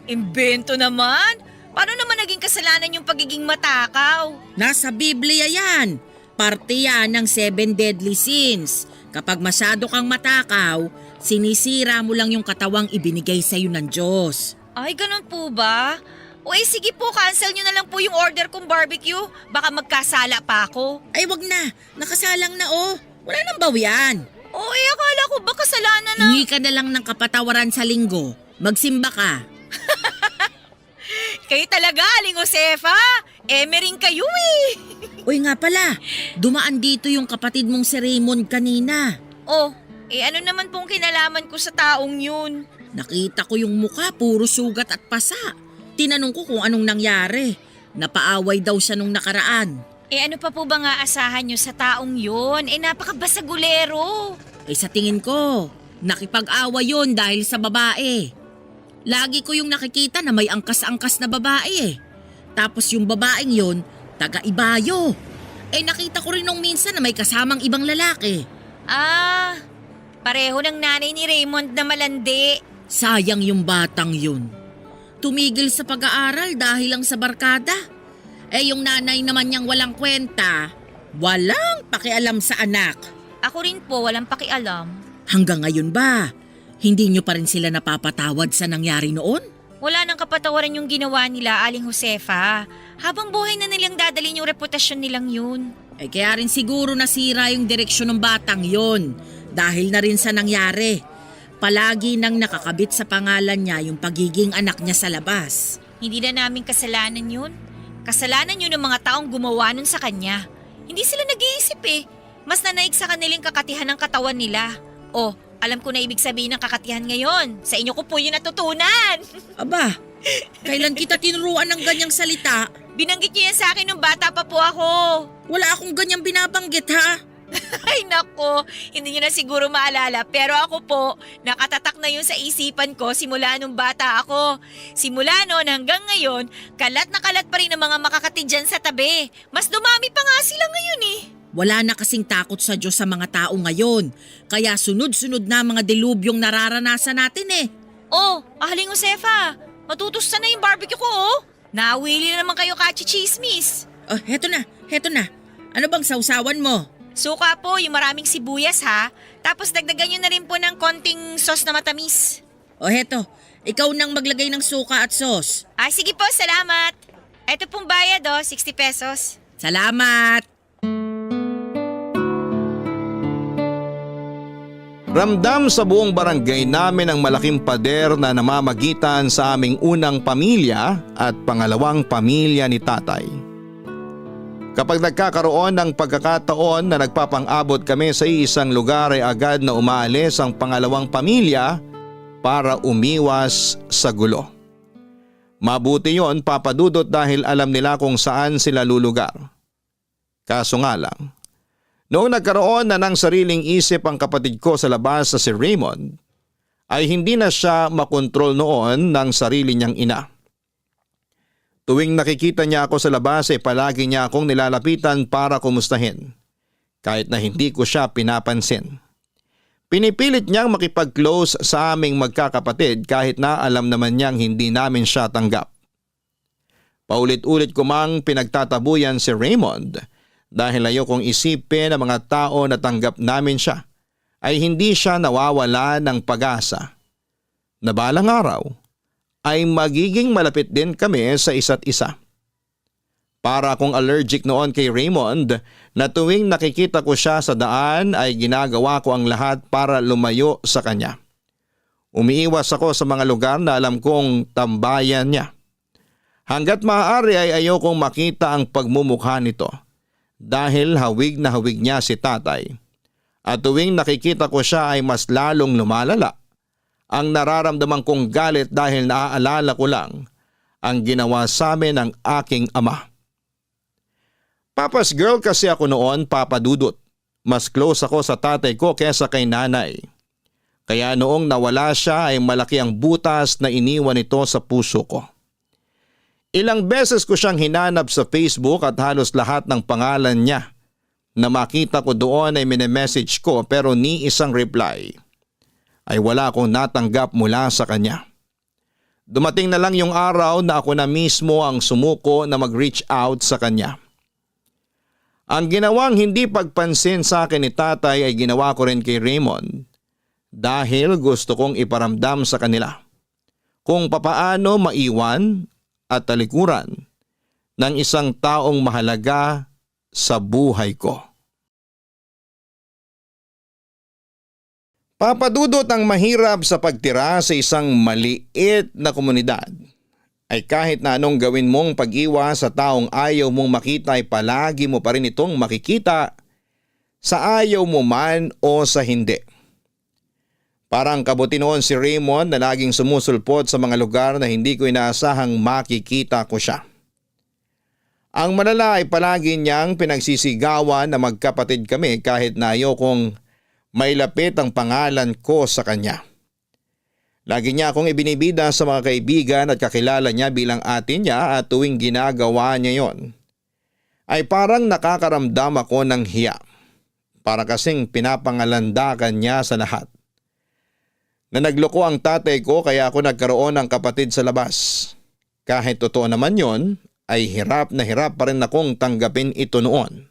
Imbento naman. Paano naman naging kasalanan yung pagiging matakaw? Nasa Biblia yan. Parte yan ng 7 deadly sins. Kapag masyado kang matakaw, sinisira mo lang yung katawang ibinigay sa'yo ng Diyos. Ay, ganun po ba? O sige po, cancel nyo na lang po yung order kong barbecue. Baka magkasala pa ako. Ay wag na, nakasalang na oh. Wala nang bawian. Akala ko ba kasalanan na... Hingi ka na lang ng kapatawaran sa linggo. Magsimba ka. Kayo talaga, Aling Josefa. Emering kayo eh. Uy nga pala, dumaan dito yung kapatid mong si Raymond kanina. Ano naman pong kinalaman ko sa taong yun? Nakita ko yung mukha, puro sugat at pasa. Tinanong ko kung anong nangyari. Napaaway daw siya nung nakaraan. Ano pa po ba nga asahan nyo sa taong yun? Napakabasagulero. Sa tingin ko, nakipag-away yun dahil sa babae. Lagi ko yung nakikita na may angkas-angkas na babae eh. Tapos yung babaeng yun, taga-Ibayo. Nakita ko rin nung minsan na may kasamang ibang lalaki. Pareho ng nanay ni Raymond na malandi. Sayang yung batang yun. Tumigil sa pag-aaral dahil lang sa barkada. Yung nanay naman niyang walang kwenta, walang pakialam sa anak. Ako rin po, walang pakialam. Hanggang ngayon ba, hindi niyo pa rin sila napapatawad sa nangyari noon? Wala nang kapatawaran yung ginawa nila, Aling Josefa. Habang buhay na nilang dadalhin yung reputasyon nilang yun. Kaya rin siguro nasira yung direksyon ng batang yon dahil na rin sa nangyari. Palagi nang nakakabit sa pangalan niya yung pagiging anak niya sa labas. Hindi na namin kasalanan yun. Kasalanan yun ng mga taong gumawa nun sa kanya. Hindi sila nag-iisip eh. Mas nanaig sa kanilang kakatihan ng katawan nila. Alam ko na ibig sabihin ng kakatihan ngayon. Sa inyo ko po yun natutunan. Aba, kailan kita tinuruan ng ganyang salita? Binanggit niyo yan sa akin nung bata pa po ako. Wala akong ganyang binabanggit ha. Ay nako, hindi niyo na siguro maalala pero ako po, nakatatak na yun sa isipan ko simula nung bata ako. Simula noon hanggang ngayon, kalat na kalat pa rin ang mga makakatid dyan sa tabi. Mas dumami pa nga sila ngayon eh. Wala na kasing takot sa Diyos sa mga tao ngayon. Kaya sunod-sunod na mga dilubyong nararanasan natin eh. Aling Josefa, matutusta na yung barbecue ko Nawili na naman kayo kachichismis. Heto na. Ano bang sausawan mo? Suka po, yung maraming sibuyas ha. Tapos dagdagan nyo na rin po ng konting sauce na matamis. Heto, ikaw nang maglagay ng suka at sauce. Sige po, salamat. Ito pong bayad 60 pesos. Salamat! Ramdam sa buong barangay namin ang malaking pader na namamagitan sa aming unang pamilya at pangalawang pamilya ni tatay. Kapag nagkakaroon ng pagkakataon na nagpapang-abot kami sa isang lugar ay agad na umaalis ang pangalawang pamilya para umiwas sa gulo. Mabuti yon, Papa Dudut, dahil alam nila kung saan sila lulugar. Kaso nga lang, noong nagkaroon na ng sariling isip ang kapatid ko sa labas na si Raymond, ay hindi na siya makontrol noon ng sarili niyang ina. Tuwing nakikita niya ako sa labas ay palagi niya akong nilalapitan para kumustahin. Kahit na hindi ko siya pinapansin. Pinipilit niyang makipag-close sa aming magkakapatid kahit na alam naman niyang hindi namin siya tanggap. Paulit-ulit ko mang pinagtatabuyan si Raymond dahil ayokong isipin ng mga tao na tanggap namin siya ay hindi siya nawawala ng pag-asa na balang araw ay magiging malapit din kami sa isa't isa. Para akong allergic noon kay Raymond na tuwing nakikita ko siya sa daan ay ginagawa ko ang lahat para lumayo sa kanya. Umiiwas ako sa mga lugar na alam kong tambayan niya. Hanggat maaari ay ayokong makita ang pagmumukha nito dahil hawig na hawig niya si tatay. At tuwing nakikita ko siya ay mas lalong lumalala. Ang nararamdaman kong galit dahil naaalala ko lang ang ginawa sa amin ng aking ama. Papa's girl kasi ako noon, Papa Dudut. Mas close ako sa tatay ko kesa kay nanay. Kaya noong nawala siya ay malaki ang butas na iniwan ito sa puso ko. Ilang beses ko siyang hinanap sa Facebook at halos lahat ng pangalan niya na makita ko doon ay minemessage ko pero ni isang reply ay wala akong natanggap mula sa kanya. Dumating na lang yung araw na ako na mismo ang sumuko na mag-reach out sa kanya. Ang ginawang hindi pagpansin sa akin ni tatay ay ginawa ko rin kay Raymond dahil gusto kong iparamdam sa kanila kung papaano maiwan at talikuran ng isang taong mahalaga sa buhay ko. Papadudot ang mahirap sa pagtira sa isang maliit na komunidad ay kahit na anong gawin mong pag-iwas sa taong ayaw mong makita ay palagi mo pa rin itong makikita sa ayaw mo man o sa hindi. Parang kabuti noon si Raymond na laging sumusulpot sa mga lugar na hindi ko inaasahang makikita ko siya. Ang malala ay palagi niyang pinagsisigawan na magkapatid kami kahit na ayokong mailapit ang pangalan ko sa kanya. Lagi niya akong ibinibida sa mga kaibigan at kakilala niya bilang ate niya at tuwing ginagawa niya yon ay parang nakakaramdam ako ng hiya. Para kasing pinapangalandakan niya sa lahat. Na nagloko ang tatay ko kaya ako nagkaroon ng kapatid sa labas. Kahit totoo naman yon ay hirap na hirap pa rin akong tanggapin ito noon.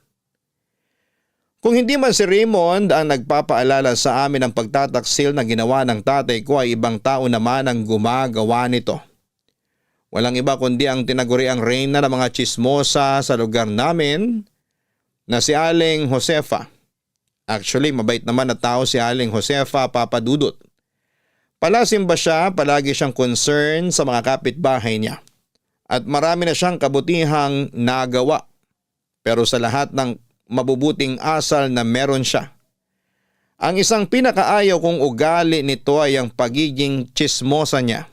Kung hindi man si Raymond ang nagpapaalala sa amin ng pagtataksil na ginawa ng tatay ko ay ibang tao naman ang gumagawa nito. Walang iba kundi ang tinaguriang reyna ng mga chismosa sa lugar namin na si Aling Josefa. Actually, mabait naman na tao si Aling Josefa, Papa Dudut. Palasim ba siya, palagi siyang concern sa mga kapitbahay niya. At marami na siyang kabutihang nagawa. Pero sa lahat ng mabubuting asal na meron siya. Ang isang pinakaayaw kong ugali nito ay ang pagiging chismosa niya.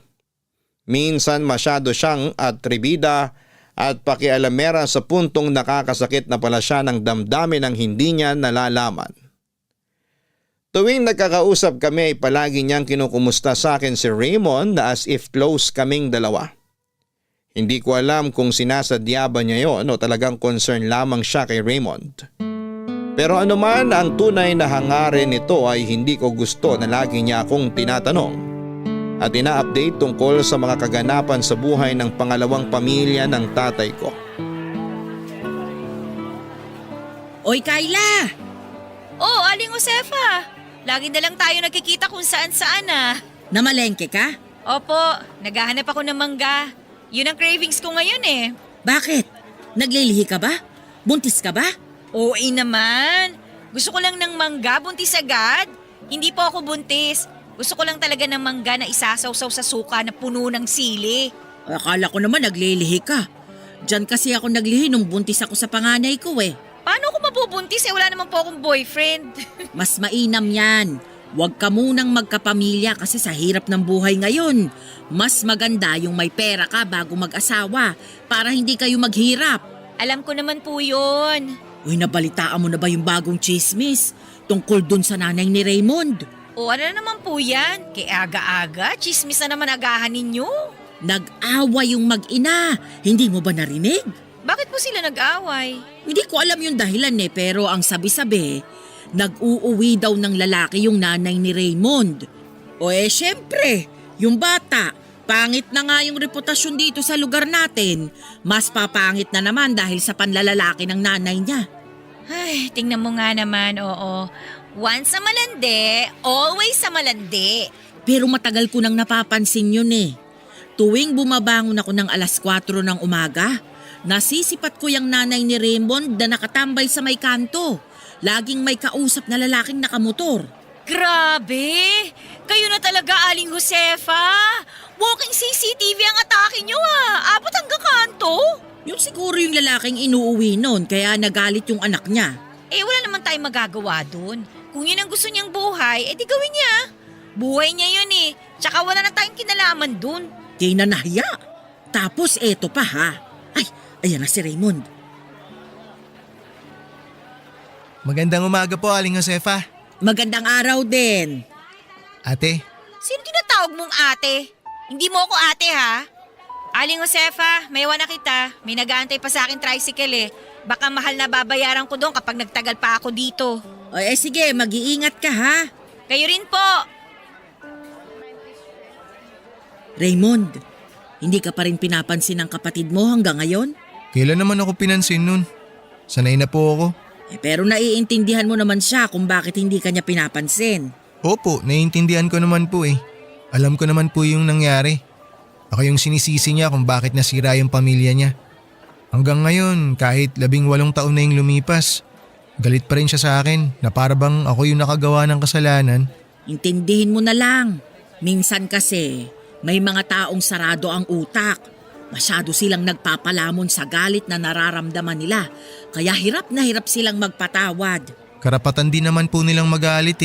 Minsan masyado siyang atribida at pakialamera sa puntong nakakasakit na pala siya ng damdamin ng hindi niya nalalaman. Tuwing nagkakausap kami ay palagi niyang kinukumusta sa akin si Raymond na as if close kaming dalawa. Hindi ko alam kung sinasadya ba niya yon o talagang concern lamang siya kay Raymond. Pero anuman ang tunay na hangarin nito ay hindi ko gusto na lagi niya akong tinatanong at ina-update tungkol sa mga kaganapan sa buhay ng pangalawang pamilya ng tatay ko. Oy, Kayla! Oh, Aling Josefa! Lagi na lang tayo nagkikita kung saan-saan ah. Namalengke ka? Opo, naghahanap ako ng mangga. Yun ang cravings ko ngayon eh. Bakit? Naglilihi ka ba? Buntis ka ba? Oo naman. Gusto ko lang ng mangga, buntis agad. Hindi po ako buntis. Gusto ko lang talaga ng mangga na isasawsaw sa suka na puno ng sili. Akala ko naman naglilihi ka. Diyan kasi ako naglihi nung buntis ako sa panganay ko eh. Paano ako mabubuntis eh? Wala naman po akong boyfriend. Mas mainam yan. Huwag ka munang magkapamilya kasi sa hirap ng buhay ngayon. Mas maganda yung may pera ka bago mag-asawa para hindi kayo maghirap. Alam ko naman po yun. Uy, nabalitaan mo na ba yung bagong chismis tungkol dun sa nanay ni Raymond? O ano na naman po yan? Kay aga-aga, chismis na naman agahan ninyo. Nag-away yung mag-ina. Hindi mo ba narinig? Bakit po sila nag-away? Hindi ko alam yung dahilan pero ang sabi-sabi, nag-uuwi daw ng lalaki yung nanay ni Raymond. O syempre, yung bata, pangit na nga yung reputasyon dito sa lugar natin. Mas papangit na naman dahil sa panlalalaki ng nanay niya. Ay, tingnan mo nga naman, oo. Once sa malandi, always sa malandi. Pero matagal ko nang napapansin yun Tuwing bumabangon ako ng 4:00 ng umaga, nasisipat ko yung nanay ni Raymond na nakatambay sa may kanto. Laging may kausap na lalaking nakamotor. Grabe! Kayo na talaga, Aling Josefa! Walking CCTV ang atake nyo Abot hanggang kanto! Yun siguro yung lalaking inuuwi noon kaya nagalit yung anak niya. Wala naman tayong magagawa dun. Kung yun ang gusto niyang buhay, di gawin niya. Buhay niya yun Tsaka wala na tayong kinalaman dun. Di na nahiya. Tapos eto pa Ay, ayan na si Raymond. Magandang umaga po, Aling Josefa. Magandang araw din. Ate, Sino tinatawag mong ate? Hindi mo ako ate Aling Josefa, may iwan na kita. May nag-aantay pa sa akin tricycle Baka mahal na babayaran ko doon kapag nagtagal pa ako dito. Sige, mag-iingat ka Kayo rin po. Raymond, hindi ka pa rin pinapansin ng kapatid mo hanggang ngayon? kailan naman ako pinansin nun? Sanay na po ako. Pero naiintindihan mo naman siya kung bakit hindi ka niya pinapansin. Opo, naiintindihan ko naman po Alam ko naman po yung nangyari. Ako yung sinisisi niya kung bakit nasira yung pamilya niya. Hanggang ngayon, kahit 18 taon na yung lumipas, galit pa rin siya sa akin na para bang ako yung nakagawa ng kasalanan. Intindihin mo na lang. Minsan kasi, may mga taong sarado ang utak. Masyado silang nagpapalamon sa galit na nararamdaman nila. Kaya hirap na hirap silang magpatawad. Karapatan din naman po nilang magalit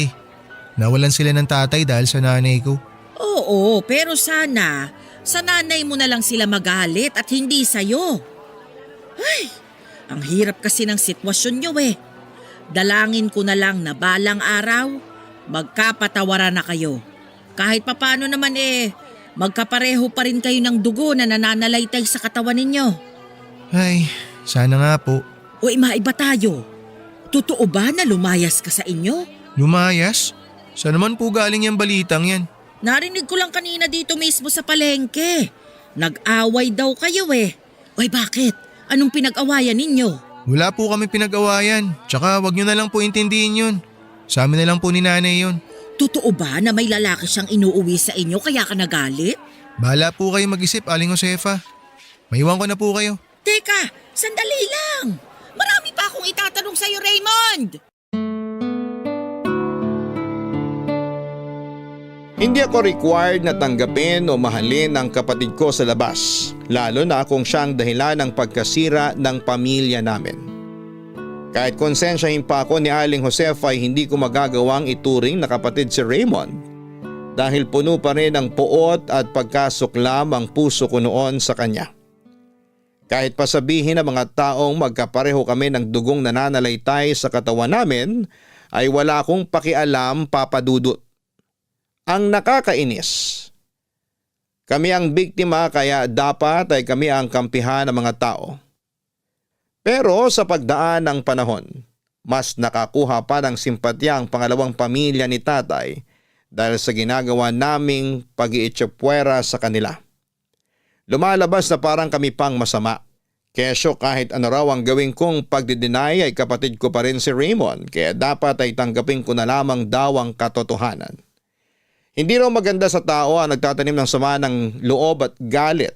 Nawalan sila ng tatay dahil sa nanay ko. Oo, pero sana, sa nanay mo na lang sila magalit at hindi sa'yo. Ay, ang hirap kasi ng sitwasyon nyo Dalangin ko na lang na balang araw, magkapatawaran na kayo. Kahit papano naman magkapareho pa rin kayo ng dugo na nananalaytay sa katawan ninyo. Ay, sana nga po. O maiba tayo. Totoo ba na lumayas ka sa inyo? Lumayas? Saan naman po galing yung balitang yan? Narinig ko lang kanina dito mismo sa palengke. Nag-away daw kayo Oy, bakit? Anong pinag-awayan ninyo? Wala po kami pinag-awayan. Tsaka wag nyo na lang po intindihin yun. Sa amin na lang po ni nanay yun. Totoo ba na may lalaki siyang inuuwi sa inyo kaya ka nagalit? Bahala po kayo mag-isip, Aling Josefa. Maiwan ko na po kayo. Teka, sandali lang. Marami pa akong itatanong sa'yo, Raymond. Hindi ako required na tanggapin o mahalin ang kapatid ko sa labas, lalo na kung siyang dahilan ng pagkasira ng pamilya namin. Kahit konsensyahin pa ako ni Aling Josefa ay hindi ko magagawang ituring na kapatid si Raymond dahil puno pa rin ng puot at pagkasuklam ang puso ko noon sa kanya. Kahit pa sabihin ng mga taong magkapareho kami ng dugong nananalaytay sa katawan namin ay wala akong pakialam, Papa Dudut. Ang nakakainis, kami ang biktima kaya dapat ay kami ang kampihan ng mga tao. Pero sa pagdaan ng panahon, mas nakakuha pa ng simpatya ang pangalawang pamilya ni tatay dahil sa ginagawa naming pag-iitsapwera sa kanila. Lumalabas na parang kami pang masama. Kesyo kahit ano raw ang gawin kong pagdideny ay kapatid ko pa rin si Raymond kaya dapat ay tanggapin ko na lamang daw ang katotohanan. Hindi raw maganda sa tao ang nagtatanim ng sama ng loob at galit.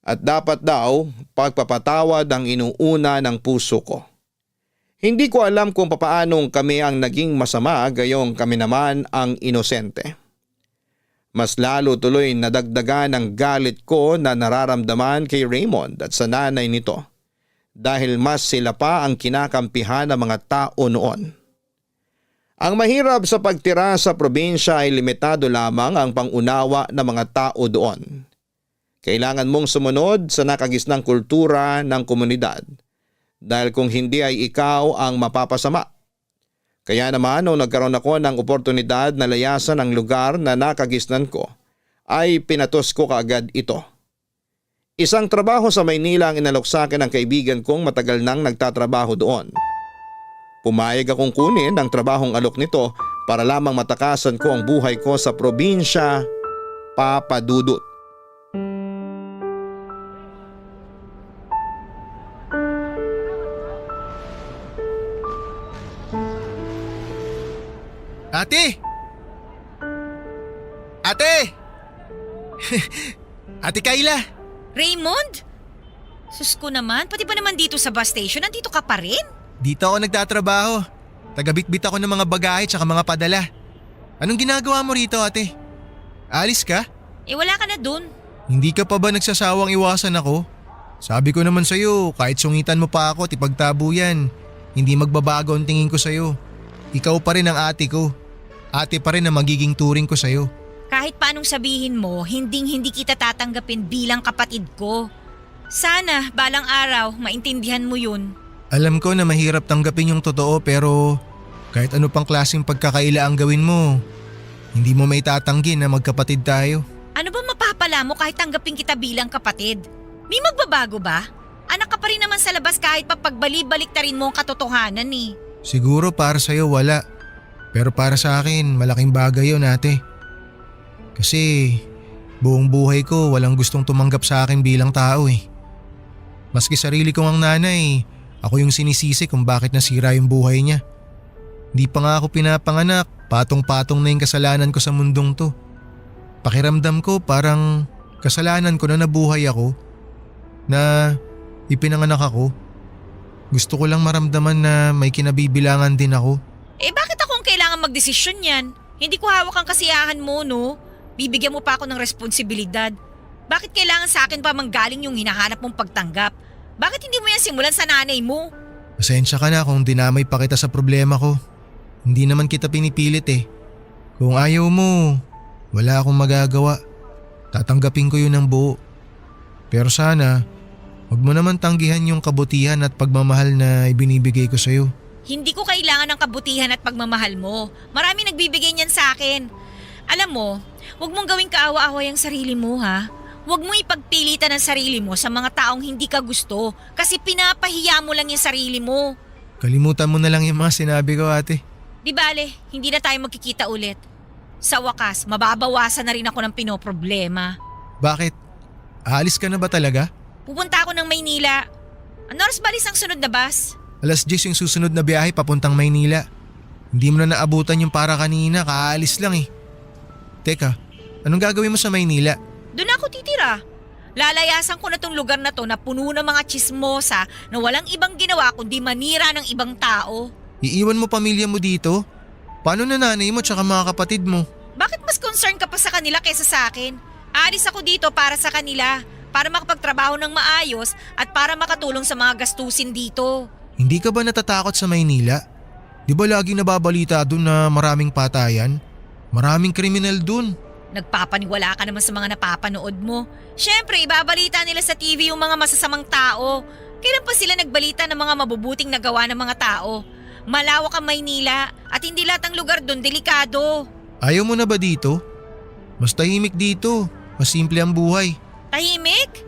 At dapat daw pagpapatawad ang inuuna ng puso ko. Hindi ko alam kung papaanong kami ang naging masama gayong kami naman ang inosente. Mas lalo tuloy nadagdagan ang galit ko na nararamdaman kay Raymond at sa nanay nito dahil mas sila pa ang kinakampihan ng mga tao noon. Ang mahirap sa pagtira sa probinsya ay limitado lamang ang pangunawa ng mga tao doon. Kailangan mong sumunod sa nakagisnang kultura ng komunidad dahil kung hindi ay ikaw ang mapapasama. Kaya naman nung nagkaroon ako ng oportunidad na layasan ang lugar na nakagisnan ko ay pinatos ko kaagad ito. Isang trabaho sa Maynila ang inalok sa akin ng kaibigan kong matagal nang nagtatrabaho doon. Pumayag akong kunin ang trabahong alok nito para lamang matakasan ko ang buhay ko sa probinsya, Papa Dudut. Ate! Ate! Ate Kayla! Raymond? Sus ko naman, pati ba naman dito sa bus station, nandito ka pa rin? Dito ako nagtatrabaho. Tagabitbit ako ng mga bagahe tsaka mga padala. Anong ginagawa mo rito, ate? Alis ka? Wala ka na dun. Hindi ka pa ba nagsasawang iwasan ako? Sabi ko naman sa'yo, kahit sungitan mo pa ako at ipagtabo yan, hindi magbabago ang tingin ko sa'yo. Ikaw pa rin ang ate ko. Ate pa rin ang magiging turing ko sa'yo. Kahit paanong sabihin mo, hindi kita tatanggapin bilang kapatid ko. Sana, balang araw, maintindihan mo yun. Alam ko na mahirap tanggapin yung totoo pero kahit ano pang klaseng pagkakaila ang gawin mo, hindi mo may tatanggi na magkapatid tayo. Ano ba mapapala mo kahit tanggapin kita bilang kapatid? May magbabago ba? Anak ka pa rin naman sa labas kahit pa pagbali-balik ta rin mo ang katotohanan eh. Siguro para sa'yo wala, pero para sa akin malaking bagay yun, ate. Kasi buong buhay ko walang gustong tumanggap sa akin bilang tao eh. Maski sarili kong ang nanay, ako yung sinisisi kung bakit nasira yung buhay niya. Di pa nga ako pinapanganak, patong-patong na yung kasalanan ko sa mundong to. Pakiramdam ko parang kasalanan ko na nabuhay ako, na ipinanganak ako. Gusto ko lang maramdaman na may kinabibilangan din ako. Bakit akong kailangan magdesisyon yan? Hindi ko hawak ang kasiyahan mo, no? Bibigyan mo pa ako ng responsibilidad. Bakit kailangan sa akin pa manggaling yung hinahanap mong pagtanggap? Bakit hindi mo yan simulan sa nanay mo? Pasensya ka na kung dinamay pa kita sa problema ko. Hindi naman kita pinipilit eh. Kung ayaw mo, wala akong magagawa. Tatanggapin ko yun ng buo. Pero sana, huwag mo naman tanggihan yung kabutihan at pagmamahal na ibinibigay ko sa'yo. Hindi ko kailangan ng kabutihan at pagmamahal mo. Marami nagbibigay niyan sa akin. Alam mo, huwag mong gawing kaawa-awa yung sarili mo ha. Huwag mo ipagpilitan ang sarili mo sa mga taong hindi ka gusto kasi pinapahiya mo lang yung sarili mo. Kalimutan mo na lang yung mga sinabi ko, ate. Di bale, hindi na tayo magkikita ulit. Sa wakas, mababawasan na rin ako ng pinoproblema. Bakit? Aalis ka na ba talaga? Pupunta ako ng Maynila. Ano oras balis ang sunod na bus? 10:00 yung susunod na biyahe papuntang Maynila. Hindi mo na naabutan yung para kanina, kaalis lang eh. Teka, anong gagawin mo sa Maynila? Doon ako titira. Lalayasan ko na tong lugar na to na puno ng mga chismosa na walang ibang ginawa kundi manira ng ibang tao. Iiwan mo pamilya mo dito? Paano na nanay mo tsaka mga kapatid mo? Bakit mas concern ka pa sa kanila kaysa sa akin? Alis ako dito para sa kanila, para makapagtrabaho ng maayos at para makatulong sa mga gastusin dito. Hindi ka ba natatakot sa Maynila? Di ba laging nababalita dun na maraming patayan? Maraming kriminal dun. Nagpapaniwala ka naman sa mga napapanood mo. Siyempre, ibabalita nila sa TV yung mga masasamang tao. Kailan pa sila nagbalita ng mga mabubuting nagawa ng mga tao? Malawak ang Maynila at hindi lahat ng lugar doon delikado. Ayaw mo na ba dito? Mas tahimik dito. Mas simple ang buhay. Tahimik?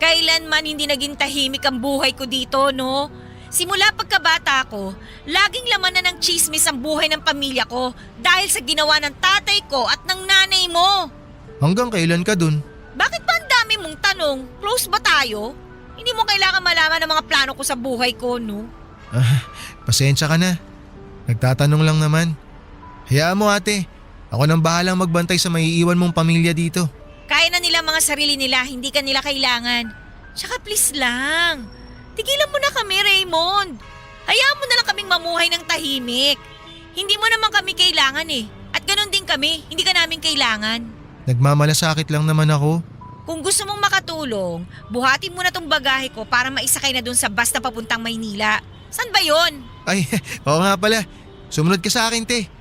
Kailanman hindi naging tahimik ang buhay ko dito, no? Simula pagkabata ko, laging laman na ng chismis ang buhay ng pamilya ko dahil sa ginawa ng tatay ko at ng nanay mo. Hanggang kailan ka dun? Bakit ba ang dami mong tanong? Close ba tayo? Hindi mo kailangan malaman ang mga plano ko sa buhay ko, no? Pasensya ka na. Nagtatanong lang naman. Hayaan mo, ate. Ako nang bahalang magbantay sa maiiwan mong pamilya dito. Kaya na nila mga sarili nila, hindi ka nila kailangan. Tsaka please lang. Tigilan mo na kami, Raymond. Hayaan mo na lang kaming mamuhay ng tahimik. Hindi mo naman kami kailangan eh. At ganun din kami, hindi ka namin kailangan. Nagmamalasakit lang naman ako. Kung gusto mong makatulong, buhatin mo na tong bagahe ko para maisakay na dun sa bus na papuntang Maynila. Saan ba yon? Ay, oo nga pala. Sumunod ka sa akin, te.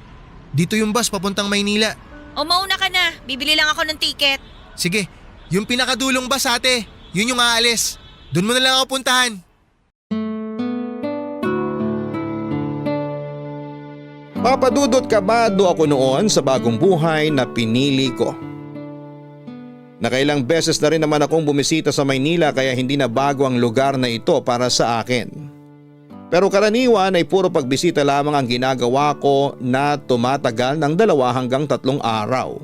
Dito yung bus papuntang Maynila. O mauna ka na, bibili lang ako ng ticket. Sige, yung pinakadulong bus, ate. Yun yung aalis. Doon mo na lang ako puntahan. Papadudot kabado ako noon sa bagong buhay na pinili ko. Nakailang beses na rin naman akong bumisita sa Maynila kaya hindi na bago ang lugar na ito para sa akin. Pero karaniwan ay puro pagbisita lamang ang ginagawa ko na tumatagal ng 2 hanggang 3 araw.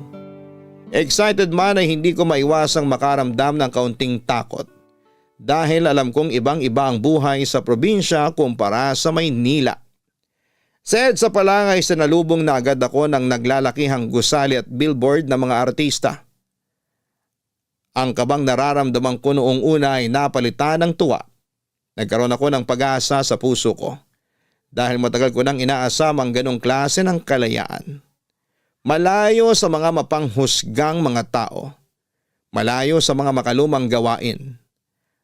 Excited man ay hindi ko maiwasang makaramdam ng kaunting takot dahil alam kong ibang-iba ang buhay sa probinsya kumpara sa Maynila. Sa EDSA pa lang ay sinalubong na agad ako ng naglalakihang gusali at billboard ng mga artista. Ang kabang nararamdaman ko noong una ay napalitan ng tuwa. Nagkaroon ako ng pag-asa sa puso ko dahil matagal ko nang inaasam ang ganong klase ng kalayaan. Malayo sa mga mapanghusgang mga tao. Malayo sa mga makalumang gawain.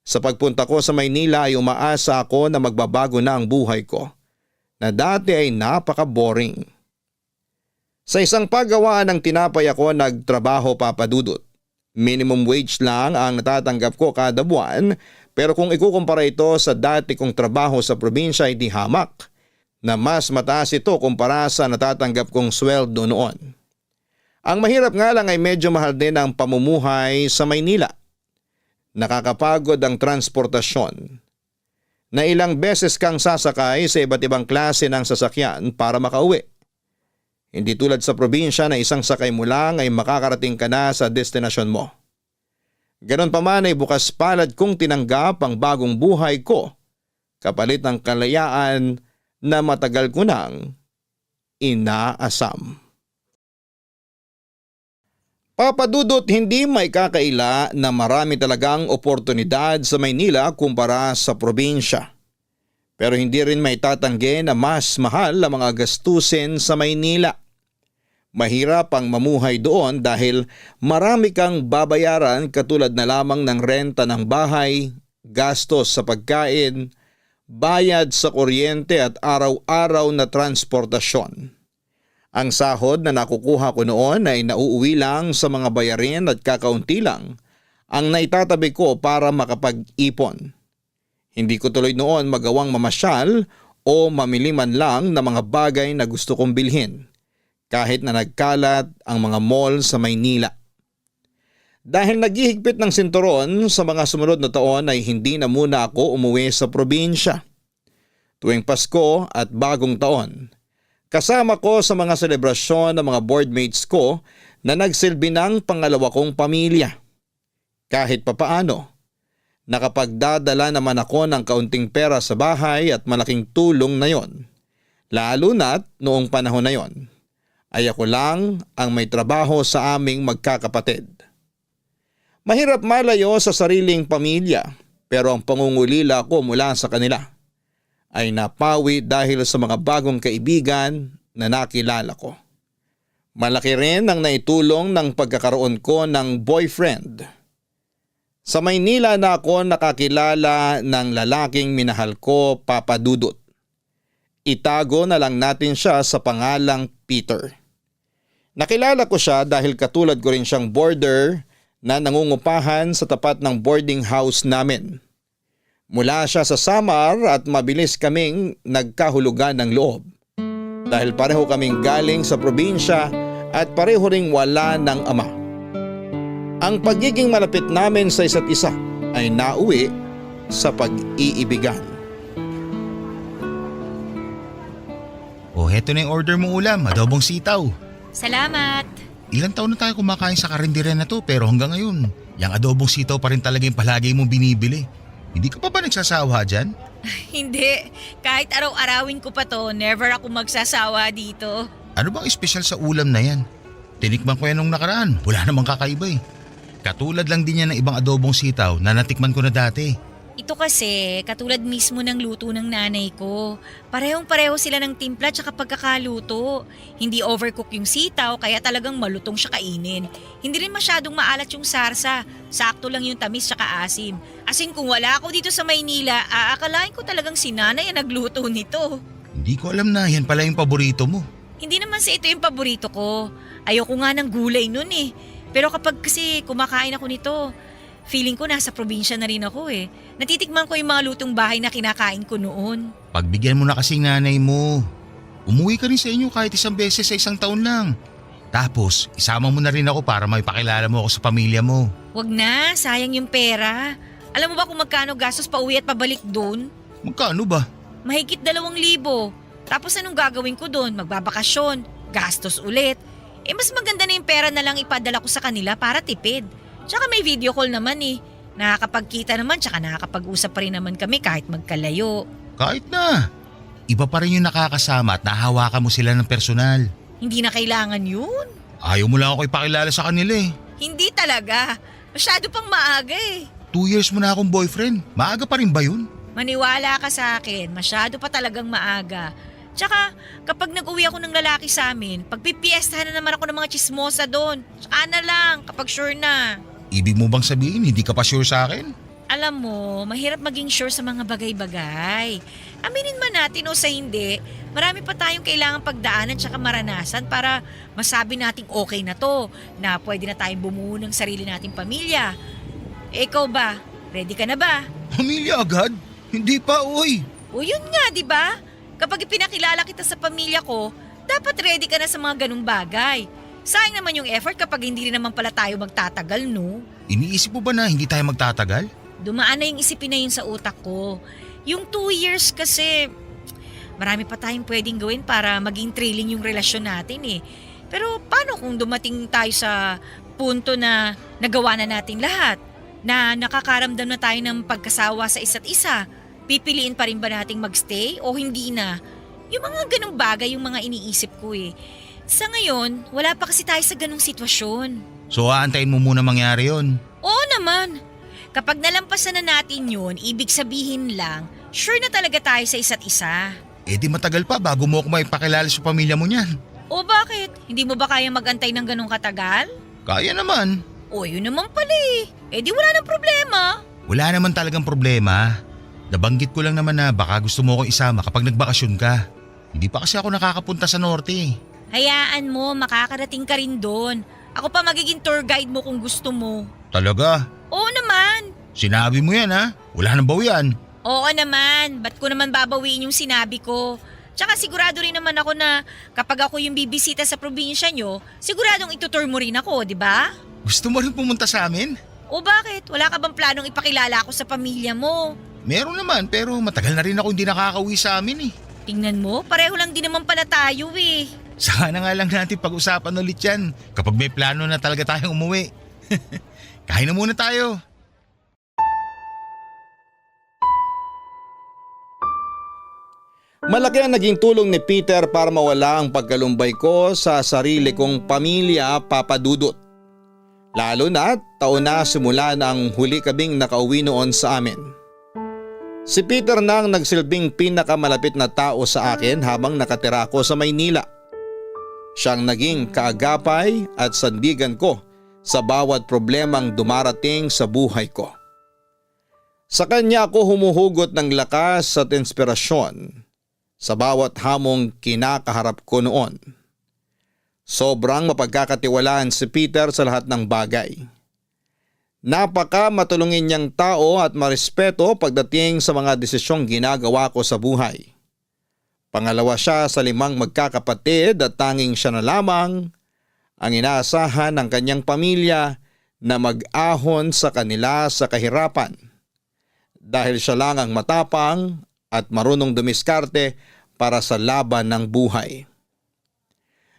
Sa pagpunta ko sa Maynila ay umaasa ako na magbabago na ang buhay ko na dati ay napaka-boring. Sa isang paggawaan ng tinapay ako nagtrabaho, Papa Dudut. Minimum wage lang ang natatanggap ko kada buwan pero kung ikukumpara ito sa dati kong trabaho sa probinsya ay di hamak na mas mataas ito kumpara sa natatanggap kong sweldo noon. Ang mahirap nga lang ay medyo mahal din ang pamumuhay sa Maynila. Nakakapagod ang transportasyon. Na ilang beses kang sasakay sa iba't ibang klase ng sasakyan para makauwi. Hindi tulad sa probinsya na isang sakay mo lang ay makakarating ka na sa destinasyon mo. Ganon pa man ay bukas palad kong tinanggap ang bagong buhay ko kapalit ng kalayaan na matagal ko nang inaasam. Papa Dudut, hindi may kakaila na marami talagang oportunidad sa Maynila kumpara sa probinsya. Pero hindi rin may tatanggi na mas mahal ang mga gastusin sa Maynila. Mahirap ang mamuhay doon dahil marami kang babayaran katulad na lamang ng renta ng bahay, gastos sa pagkain, bayad sa kuryente at araw-araw na transportasyon. Ang sahod na nakukuha ko noon ay nauuwi lang sa mga bayarin at kakaunti lang ang naitatabi ko para makapag-ipon. Hindi ko tuloy noon magawang mamasyal o mamili man lang ng mga bagay na gusto kong bilhin kahit na nagkalat ang mga mall sa Maynila. Dahil naghihigpit ng sinturon sa mga sumunod na taon ay hindi na muna ako umuwi sa probinsya. Tuwing Pasko at Bagong Taon, kasama ko sa mga selebrasyon ng mga boardmates ko na nagsilbi ng pangalawa kong pamilya. Kahit papaano, nakapagdadala naman ako ng kaunting pera sa bahay at malaking tulong na yon. Lalo na't noong panahon na yon, ay ako lang ang may trabaho sa aming magkakapatid. Mahirap malayo sa sariling pamilya pero ang pangungulila ko mula sa kanila ay napawi dahil sa mga bagong kaibigan na nakilala ko. Malaki rin ang naitulong ng pagkakaroon ko ng boyfriend. Sa Maynila na ako nakakilala ng lalaking minahal ko, Papa Dudut. Itago na lang natin siya sa pangalang Peter. Nakilala ko siya dahil katulad ko rin siyang boarder na nangungupahan sa tapat ng boarding house namin. Mula siya sa Samar at mabilis kaming nagkahulugan ng loob. Dahil pareho kaming galing sa probinsya at pareho ring wala ng ama. Ang pagiging malapit namin sa isa't isa ay nauwi sa pag-iibigan. Oh, heto na yung order mo ulam, adobong sitaw. Salamat. Ilang taon na tayo kumakain sa karinderya na to pero hanggang ngayon, yung adobong sitaw pa rin talaga yung palagi mong binibili. Hindi ka pa ba nagsasawa dyan? Hindi. Kahit araw-arawin ko pa to, never ako magsasawa dito. Ano bang espesyal sa ulam na yan? Tinikman ko yan nung nakaraan, wala namang kakaiba eh. Katulad lang din yan ng ibang adobong sitaw na natikman ko na dati. Ito kasi, katulad mismo ng luto ng nanay ko. Parehong-pareho sila ng timpla tsaka pagkakaluto. Hindi overcook yung sitaw kaya talagang malutong siya kainin. Hindi rin masyadong maalat yung sarsa. Sakto lang yung tamis tsaka asim. As in kung wala ako dito sa Maynila, aakalain ko talagang si nanay ang nagluto nito. Hindi ko alam na yan pala yung paborito mo. Hindi naman sa ito yung paborito ko. Ayoko nga ng gulay nun eh. Pero kapag kasi kumakain ako nito, feeling ko nasa probinsya na rin ako eh. Natitikman ko yung mga lutong bahay na kinakain ko noon. Pagbigyan mo na kasing nanay mo. Umuwi ka rin sa inyo kahit isang beses sa isang taon lang. Tapos, isama mo na rin ako para may pakilala mo ako sa pamilya mo. Wag na, sayang yung pera. Alam mo ba kung magkano gastos pa uwi at pabalik doon? Magkano ba? Mahigit 2,000. Tapos anong gagawin ko doon? Magbabakasyon, gastos ulit. Mas maganda na yung pera na lang ipadala ko sa kanila para tipid. Tsaka may video call naman eh. Nakakapagkita naman tsaka nakakapag-usap pa rin naman kami kahit magkalayo. Kahit na. Iba pa rin yung nakakasama at nahawakan mo sila ng personal. Hindi na kailangan yun. Ayaw mo lang ako ipakilala sa kanila eh. Hindi talaga. Masyado pang maaga eh. 2 years mo na akong boyfriend. Maaga pa rin ba yun? Maniwala ka sa akin, masyado pa talagang maaga. Tsaka kapag nag-uwi ako ng lalaki sa amin, pagpipiestahan na naman ako ng mga chismosa doon. Tsaka na lang kapag sure na. Ibig mo bang sabihin hindi ka pa sure sa akin? Alam mo, mahirap maging sure sa mga bagay-bagay. Aminin man natin o sa hindi, marami pa tayong kailangang pagdaanan tsaka maranasan para masabi nating okay na to, na pwede na tayong bumuo ng sarili nating pamilya. Ikaw ba? Ready ka na ba? Pamilya agad? Hindi pa, oy. O yun nga, di ba? Kapag ipinakilala kita sa pamilya ko, dapat ready ka na sa mga ganung bagay. Sayang naman yung effort kapag hindi rin naman pala tayo magtatagal, no? Iniisip mo ba na hindi tayo magtatagal? Dumaan na yung isipin na yun sa utak ko. Yung 2 years kasi, marami pa tayong pwedeng gawin para maging thrilling yung relasyon natin eh. Pero paano kung dumating tayo sa punto na nagawa na natin lahat? Na nakakaramdam na tayo ng pagkasawa sa isa't isa? Pipiliin pa rin ba nating magstay o hindi na? Yung mga ganung bagay yung mga iniisip ko eh. Sa ngayon, wala pa kasi tayo sa ganung sitwasyon. So aantayin mo muna mangyari yon. Oo naman. Kapag nalampasan na natin yun, ibig sabihin lang, sure na talaga tayo sa isa't isa. Eh di matagal pa bago mo ako maipakilala sa pamilya mo niyan. O bakit? Hindi mo ba kaya magantay ng ganong katagal? Kaya naman. O yun naman pala eh. Eh di wala nang problema. Wala naman talagang problema. Nabanggit ko lang naman na baka gusto mo akong isama kapag nagbakasyon ka. Hindi pa kasi ako nakakapunta sa norte. Hayaan mo, makakarating ka rin doon. Ako pa magiging tour guide mo kung gusto mo. Talaga? Oo naman. Sinabi mo yan ha? Wala nang bawian. Oo naman. Ba't ko naman babawiin yung sinabi ko? Tsaka sigurado rin naman ako na kapag ako yung bibisita sa probinsya nyo, siguradong itutour mo rin ako, di ba? Gusto mo rin pumunta sa amin? O bakit? Wala ka bang planong ipakilala ako sa pamilya mo? Meron naman pero matagal na rin ako hindi nakakauwi sa amin eh. Tingnan mo, pareho lang din naman pala tayo eh. Saka na nga lang natin pag-usapan ulit yan kapag may plano na talaga tayong umuwi. Kain na muna tayo. Malaki ang naging tulong ni Peter para mawala ang pagkalumbay ko sa sarili kong pamilya, Papa Dudut. Lalo na taon na simula ng huli kaming nakauwi noon sa amin. Si Peter na ang nagsilbing pinakamalapit na tao sa akin habang nakatira ako sa Maynila. Siyang naging kaagapay at sandigan ko sa bawat problemang dumarating sa buhay ko. Sa kanya ako humuhugot ng lakas at inspirasyon sa bawat hamong kinakaharap ko noon. Sobrang mapagkakatiwalaan si Peter sa lahat ng bagay. Napaka matulungin niyang tao at marespeto pagdating sa mga desisyong ginagawa ko sa buhay. Pangalawa siya sa 5 magkakapatid at tanging siya na lamang ang inaasahan ng kanyang pamilya na mag-ahon sa kanila sa kahirapan. Dahil siya lang ang matapang at marunong dumiskarte para sa laban ng buhay.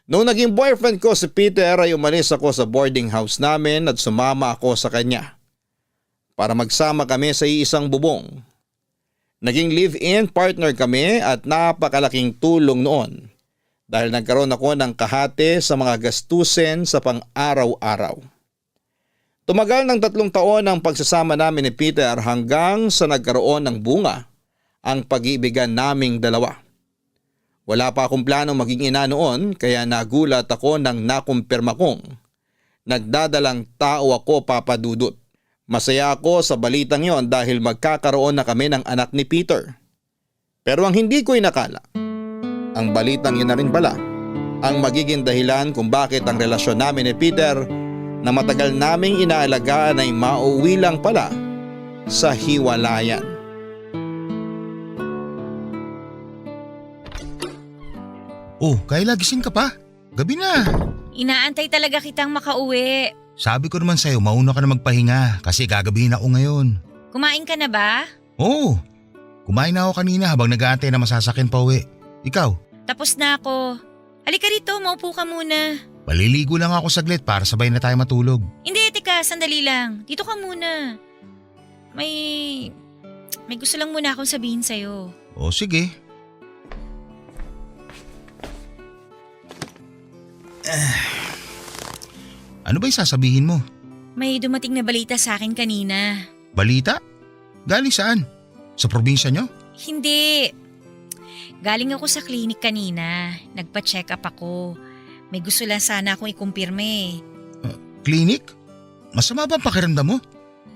Noong naging boyfriend ko si Peter ay umalis ako sa boarding house namin at sumama ako sa kanya para magsama kami sa iisang bubong. Naging live-in partner kami at napakalaking tulong noon dahil nagkaroon ako ng kahati sa mga gastusin sa pang-araw-araw. Tumagal ng 3 taon ang pagsasama namin ni Peter hanggang sa nagkaroon ng bunga ang pag-iibigan naming dalawa. Wala pa akong planong maging ina noon kaya nagulat ako nang nakumpirma kong nagdadalang tao ako, Papa Dudut. Masaya ako sa balitang yon dahil magkakaroon na kami ng anak ni Peter. Pero ang hindi ko inakala, ang balitang yun na rin pala ang magiging dahilan kung bakit ang relasyon namin ni Peter na matagal naming inaalagaan ay mauwi lang pala sa hiwalayan. Oh, Kayla, gising ka pa? Gabi na. Inaantay talaga kitang makauwi. Sabi ko naman sa'yo, mauna ka na magpahinga kasi gagabihin ako ngayon. Kumain ka na ba? Oo, kumain na ako kanina habang nag-aantay na masasakin pa uwi. Ikaw? Tapos na ako. Halika rito, maupo ka muna. Paliligo lang ako saglit para sabay na tayo matulog. Hindi, teka, sandali lang. Dito ka muna. May gusto lang muna akong sabihin sa'yo. O sige. Ano ba yung sasabihin mo? May dumating na balita sa akin kanina. Balita? Galing saan? Sa probinsya nyo? Hindi. Galing ako sa klinik kanina. Nagpa-check up ako. May gusto lang sana akong ikumpirme. Klinik? Masama ba ang pakiramdam mo?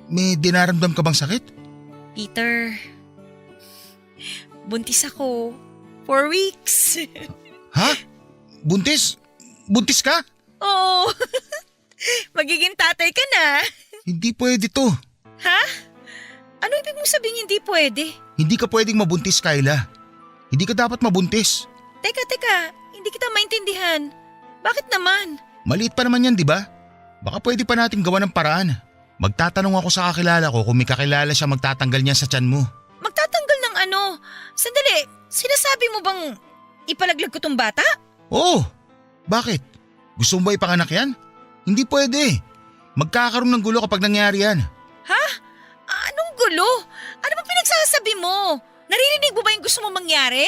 May dinaramdam ka bang sakit? Peter, buntis ako. 4 weeks. Ha? Buntis? Buntis ka? Oo. Magiging tatay ka na. Hindi pwede to. Ha? Ano ibig mong sabihin hindi pwede? Hindi ka pwedeng mabuntis, Kyla. Hindi ka dapat mabuntis. Teka. Hindi kita maintindihan. Bakit naman? Maliit pa naman yan, di ba? Baka pwede pa natin gawa ng paraan. Magtatanong ako sa kakilala ko kung may kakilala siya magtatanggal niya sa tiyan mo. Magtatanggal ng ano? Sandali, sinasabi mo bang ipalaglag ko tong bata? Oo. Bakit? Gusto mo ba ipanganak yan? Hindi pwede. Magkakaroon ng gulo kapag nangyari yan. Ha? Anong gulo? Ano ba pinagsasabi mo? Naririnig mo ba yung gusto mo mangyari?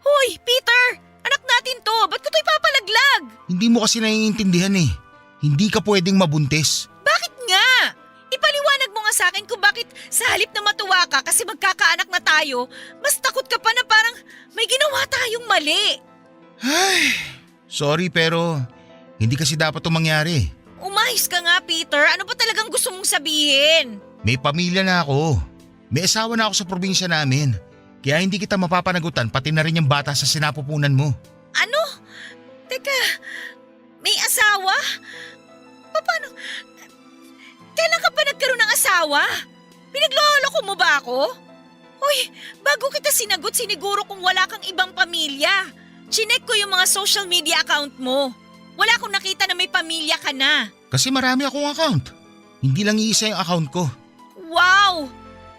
Hoy, Peter! Anak natin to! Ba't ko to ipapalaglag? Hindi mo kasi naiintindihan eh. Hindi ka pwedeng mabuntis. Bakit nga? Ipaliwanag mo nga sa akin kung bakit sa halip na matuwa ka kasi magkakaanak na tayo, mas takot ka pa na parang may ginawa tayong mali. Ay, sorry pero hindi kasi dapat itong mangyari. Umayos ka nga, Peter. Ano ba talagang gusto mong sabihin? May pamilya na ako. May asawa na ako sa probinsya namin. Kaya hindi kita mapapanagutan pati na rin yung bata sa sinapupunan mo. Ano? Teka, may asawa? Paano? Kailan ka ba nagkaroon ng asawa? Pinagloloko mo ba ako? Hoy, bago kita sinagot, siniguro kung wala kang ibang pamilya. Chinek ko yung mga social media account mo. Wala akong nakita na may pamilya ka na. Kasi marami akong account. Hindi lang iisa yung account ko. Wow!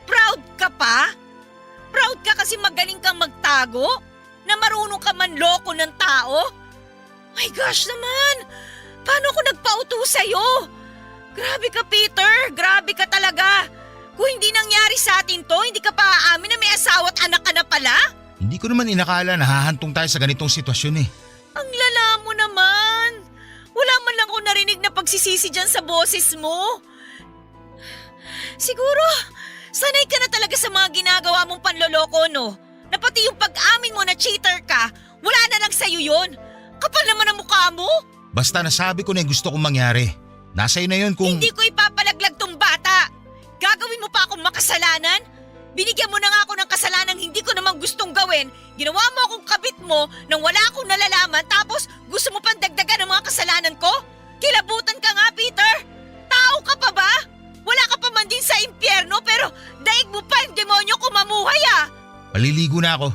Proud ka pa? Proud ka kasi magaling kang magtago? Na marunong ka manloko ng tao? My gosh naman! Paano ako nagpauto sa'yo? Grabe ka, Peter! Grabe ka talaga! Kung hindi nangyari sa atin to, hindi ka pa aamin na may asawa at anak ka na pala? Hindi ko naman inakala na hahantong tayo sa ganitong sitwasyon eh. Ang lala mo naman! Wala man lang ako narinig na pagsisisi dyan sa boses mo. Siguro, sanay ka na talaga sa mga ginagawa mong panloloko, no? Na pati yung pag-amin mo na cheater ka, wala na lang sa'yo yun. Kapal naman ang mukha mo. Basta nasabi ko na yung gusto kong mangyari. Nasa iyo na yun kung… Hindi ko ipapalaglag tong bata. Gagawin mo pa akong makasalanan? Binigyan mo na nga ako ng kasalanang hindi ko naman gustong gawin. Ginawa mo akong kabit mo nang wala akong nalalaman tapos gusto mo pang dagdagan ng mga kasalanan ko? Kilabutan ka nga, Peter! Tao ka pa ba? Wala ka pa man din sa impyerno pero daig mo pa yung demonyo kung mamuhay ah! Maliligo na ako.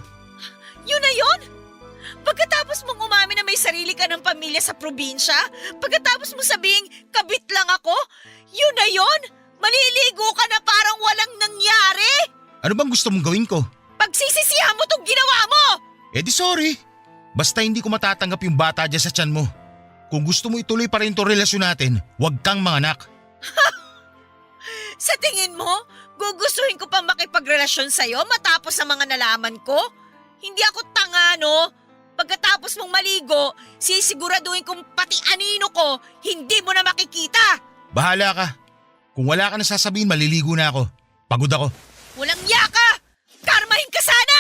Yun na yun? Pagkatapos mong umamin na may sarili ka ng pamilya sa probinsya, pagkatapos mo sabihing kabit lang ako, yun na yun? Maliligo ka na parang walang nangyari? Ano bang gusto mong gawin ko? Pagsisisihan mo tong ginawa mo! Eh di sorry. Basta hindi ko matatanggap yung bata dyan sa tiyan mo. Kung gusto mo ituloy pa rin itong relasyon natin, huwag kang manganak. Sa tingin mo, gugustuhin ko pa makipagrelasyon sa'yo matapos sa mga nalaman ko? Hindi ako tanga, no? Pagkatapos mong maligo, sisiguraduhin kong pati anino ko, hindi mo na makikita. Bahala ka. Kung wala ka na sasabihin, maliligo na ako. Pagod ako. Walang yaka! Karmahin ka sana!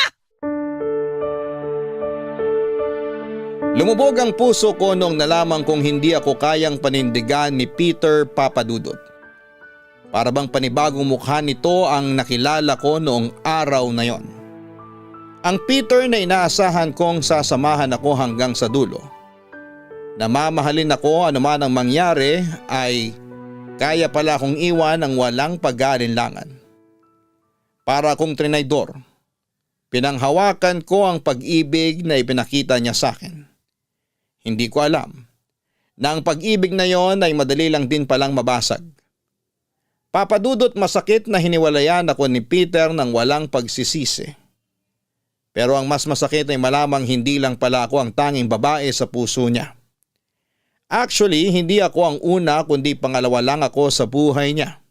Lumubog ang puso ko nung nalaman kong hindi ako kayang panindigan ni Peter Papadudot. Para bang panibagong mukha nito ang nakilala ko noong araw na yon. Ang Peter na inaasahan kong sasamahan ako hanggang sa dulo. Namamahalin ako anuman ang mangyari ay kaya pala akong iwan ng walang pag-aalinlangan. Para akong trinaydor, pinanghawakan ko ang pag-ibig na ipinakita niya sa akin. Hindi ko alam na ang pag-ibig na yon ay madali lang din palang mabasag. Papadudot masakit na hiniwalayan ako ni Peter nang walang pagsisisi. Pero ang mas masakit ay malamang hindi lang pala ako ang tanging babae sa puso niya. Actually, hindi ako ang una kundi pangalawa lang ako sa buhay niya.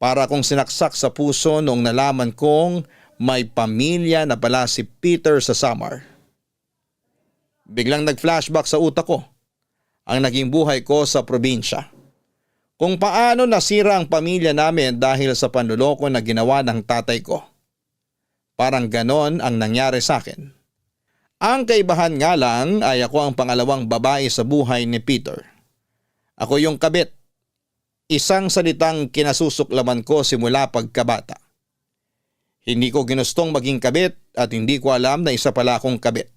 Para akong sinaksak sa puso noong nalaman kong may pamilya na pala si Peter sa Samar. Biglang nag-flashback sa utak ko ang naging buhay ko sa probinsya. Kung paano nasira ang pamilya namin dahil sa panluloko na ginawa ng tatay ko. Parang ganon ang nangyari sa akin. Ang kaibahan nga lang ay ako ang pangalawang babae sa buhay ni Peter. Ako yung kabit. Isang salitang kinasusuklaman ko simula pagkabata. Hindi ko ginustong maging kabit at hindi ko alam na isa pala akong kabit.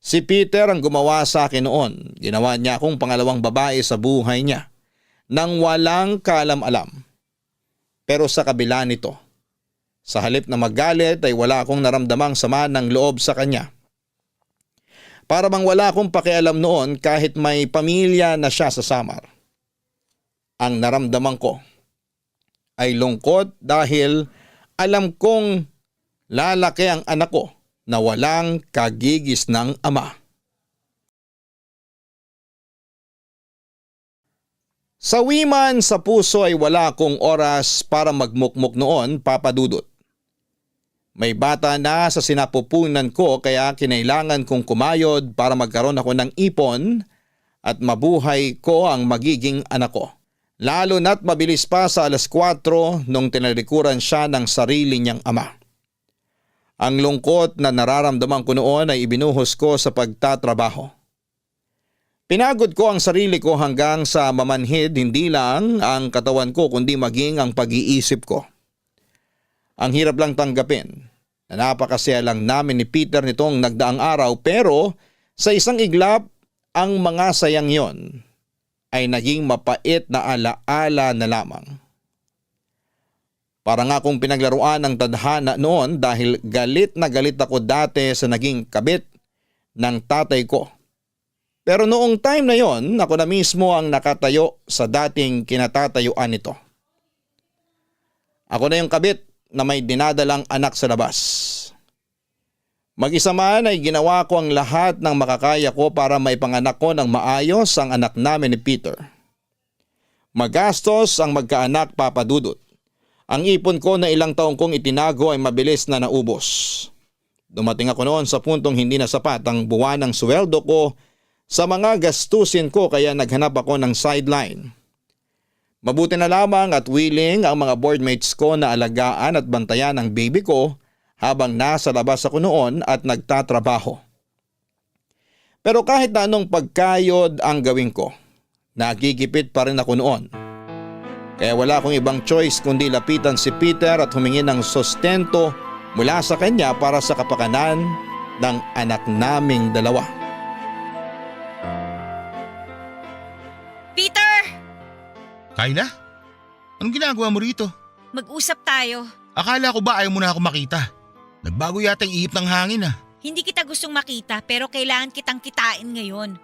Si Peter ang gumawa sa akin noon. Ginawa niya akong pangalawang babae sa buhay niya nang walang kaalam-alam. Pero sa kabila nito, sa halip na magalit ay wala akong naramdamang sama ng loob sa kanya. Para bang wala akong pakialam noon kahit may pamilya na siya sa Samar. Ang naramdaman ko ay lungkot dahil alam kong lalaki ang anak ko na walang kagigis ng ama. Sa wiman sa puso ay wala akong oras para magmukmuk noon, Papa Dudut. May bata na sa sinapupunan ko kaya kinailangan kong kumayod para magkaroon ako ng ipon at mabuhay ko ang magiging anak ko. Lalo na't mabilis pa sa 4:00 nung tinalikuran siya ng sarili niyang ama. Ang lungkot na nararamdaman ko noon ay ibinuhos ko sa pagtatrabaho. Pinagod ko ang sarili ko hanggang sa mamanhid hindi lang ang katawan ko kundi maging ang pag-iisip ko. Ang hirap lang tanggapin na napakasaya lang namin ni Peter nitong nagdaang araw pero sa isang iglap ang mga sayang yon ay naging mapait na alaala na lamang. Para nga akong pinaglaruan ng tadhana noon dahil galit na galit ako dati sa naging kabit ng tatay ko. Pero noong time na yon, ako na mismo ang nakatayo sa dating kinatatayuan nito. Ako na yung kabit na may dinadalang anak sa labas. Mag-isa man ay ginawa ko ang lahat ng makakaya ko para maipanganak ko ng maayos ang anak namin ni Peter. Magastos ang magkaanak, Papa Dudut. Ang ipon ko na ilang taong kong itinago ay mabilis na naubos. Dumating ako noon sa puntong hindi na sapat ang buwan ng sweldo ko sa mga gastusin ko kaya naghanap ako ng sideline. Mabuti na lamang at willing ang mga boardmates ko na alagaan at bantayan ang baby ko habang nasa labas ako noon at nagtatrabaho. Pero kahit na anong pagkayod ang gawin ko, nagigipit pa rin ako noon. Kaya wala akong ibang choice kundi lapitan si Peter at humingi ng sustento mula sa kanya para sa kapakanan ng anak naming dalawa. Peter! Kayla? Anong ginagawa mo rito? Mag-usap tayo. Akala ko ba ayaw mo na ako makita? Nagbago yata yung ihip ng hangin ah. Hindi kita gustong makita pero kailangan kitang kitain ngayon.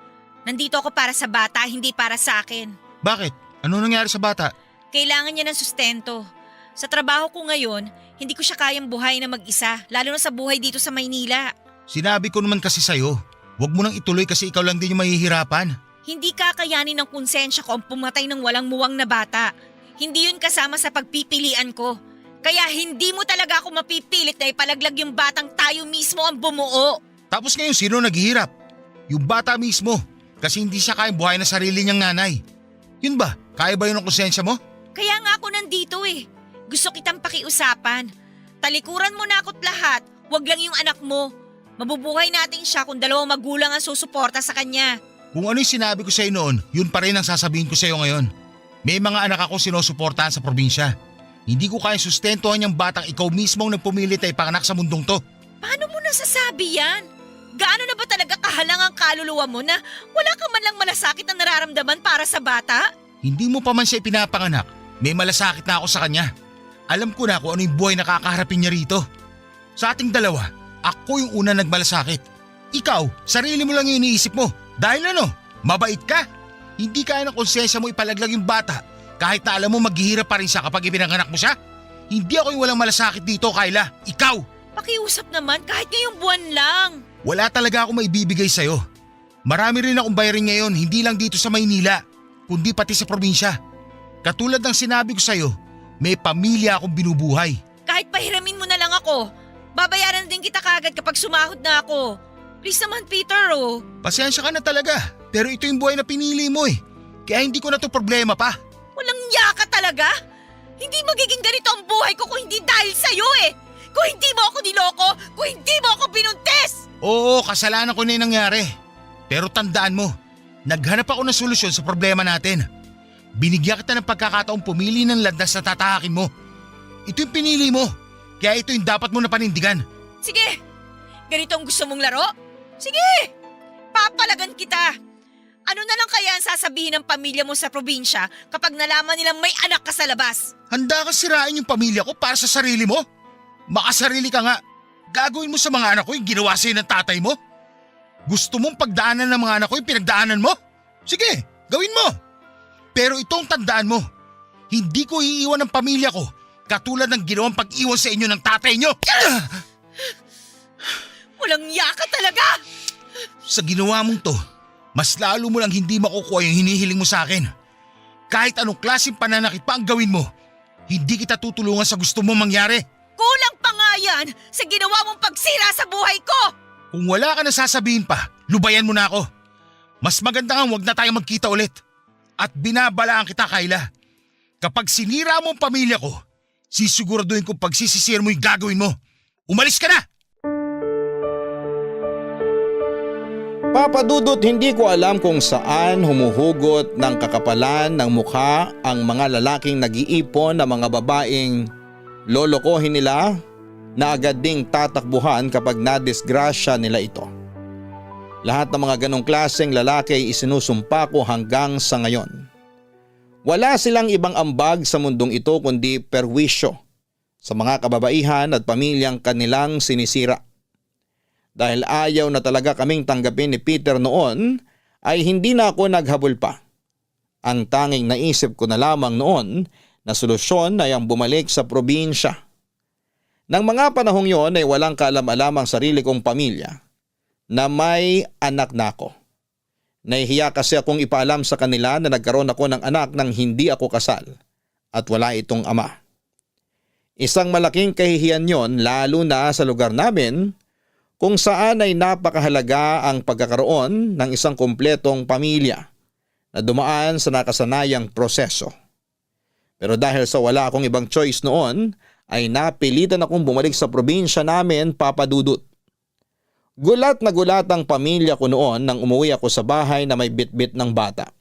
Nandito ako para sa bata, hindi para sa akin. Bakit? Ano nangyari sa bata? Kailangan niya ng sustento. Sa trabaho ko ngayon, hindi ko siya kayang buhay na mag-isa, lalo na sa buhay dito sa Maynila. Sinabi ko naman kasi sa'yo, huwag mo nang ituloy kasi ikaw lang din yung mahihirapan. Hindi kakayanin ng konsensya ko ang pumatay ng walang muwang na bata. Hindi yun kasama sa pagpipilian ko. Kaya hindi mo talaga ako mapipilit na ipalaglag yung batang tayo mismo ang bumuo. Tapos ngayon sino naghihirap? Yung bata mismo. Kasi hindi siya kayang buhay na sarili niyang nanay. Yun ba? Kaya ba yun ang konsensya mo? Kaya nga ako nandito eh. Gusto kitang pakiusapan. Talikuran mo na ako't lahat. Huwag lang yung anak mo. Mabubuhay natin siya kung dalawang magulang ang susuporta sa kanya. Kung ano yung sinabi ko sa'yo noon, yun pa rin ang sasabihin ko sa'yo ngayon. May mga anak ako sinusuportahan sa probinsya. Hindi ko kaya sustentuhan yung batang ikaw mismo ang nagpumilit ay panganak sa mundong to. Paano mo nasasabi yan? Gaano na ba talaga kahalang ang kaluluwa mo na wala ka man lang malasakit na nararamdaman para sa bata? Hindi mo pa man siya ipinapanganak, may malasakit na ako sa kanya. Alam ko na kung ano yung buhay na kakaharapin niya rito. Sa ating dalawa, ako yung una nagmalasakit. Ikaw, sarili mo lang yung iniisip mo. Dahil ano, Mabait ka. Hindi kaya ng konsensya mo ipalaglag yung bata kahit na alam mo maghihirap pa rin siya kapag ipinanganak mo siya. Hindi ako yung walang malasakit dito, Kyla. Ikaw! Pakiusap naman kahit ngayong buwan lang. Wala talaga ako maibibigay sa'yo. Marami rin akong bayarin ngayon, hindi lang dito sa Maynila, kundi pati sa probinsya. Katulad ng sinabi ko sa'yo, may pamilya akong binubuhay. Kahit pahiramin mo na lang ako, babayaran din kita kagad kapag sumahod na ako. Please naman, Peter, oh. Pasensya ka na talaga, pero ito yung buhay na pinili mo eh. Kaya hindi ko na to problema pa. Walang yaka talaga? Hindi magiging ganito ang buhay ko kung hindi dahil sa'yo eh. Kung hindi mo ako niloko, kung hindi mo ako binuntis. Oo, kasalanan ko na yung nangyari. Pero tandaan mo, naghanap ako ng solusyon sa problema natin. Binigyan kita ng pagkakataong pumili ng landas na tatahakin mo. Ito yung pinili mo, kaya ito yung dapat mo na panindigan. Sige, ganito ang gusto mong laro? Sige, papalagan kita. Ano na lang kaya ang sasabihin ng pamilya mo sa probinsya kapag nalaman nilang may anak ka sa labas? Handa ka sirain yung pamilya ko para sa sarili mo? Makasarili ka nga. Gagawin mo sa mga anak ko yung ginawa sa'yo ng tatay mo? Gusto mong pagdaanan ng mga anak ko yung pinagdaanan mo? Sige, gawin mo. Pero itong tandaan mo, hindi ko iiwan ang pamilya ko katulad ng ginawang pag-iwan sa inyo ng tatay nyo. Walang yaka talaga! Sa ginawa mong to, mas lalo mo lang hindi makukuha yung hinihiling mo sa akin. Kahit anong klaseng pananakit pa ang gawin mo, hindi kita tutulungan sa gusto mong mangyari. Kulang pa nga yan sa ginawa mong pagsira sa buhay ko! Kung wala ka na sasabihin pa, lubayan mo na ako. Mas maganda nga huwag na tayo magkita ulit. At binabalaan kita, Kyla. Kapag sinira mo ang pamilya ko, sisiguraduhin kong pagsisisir mo yung gagawin mo. Umalis ka na! Papa Dudut, hindi ko alam kung saan humuhugot ng kakapalan ng mukha ang mga lalaking nag-iipon ng mga babaeng lolokohin nila na agad ding tatakbuhan kapag nadisgrasya nila ito. Lahat ng mga ganong klaseng lalaki ay isinusumpa ko hanggang sa ngayon. Wala silang ibang ambag sa mundong ito kundi perwisyo sa mga kababaihan at pamilyang kanilang sinisira. Dahil ayaw na talaga kaming tanggapin ni Peter noon, ay hindi na ako naghabol pa. Ang tanging naisip ko na lamang noon na solusyon ay ang bumalik sa probinsya. Nang mga panahong yon ay walang kaalam-alam ang sarili kong pamilya na may anak na ako. Nahihiya kasi akong ipaalam sa kanila na nagkaroon ako ng anak nang hindi ako kasal at wala itong ama. Isang malaking kahihiyan yon lalo na sa lugar namin kung saan ay napakahalaga ang pagkakaroon ng isang kumpletong pamilya na dumaan sa nakasanayang proseso. Pero dahil sa wala akong ibang choice noon, ay napilitan akong bumalik sa probinsya namin, Papa Dudut. Gulat na gulat ang pamilya ko noon nang umuwi ako sa bahay na may bitbit ng bata.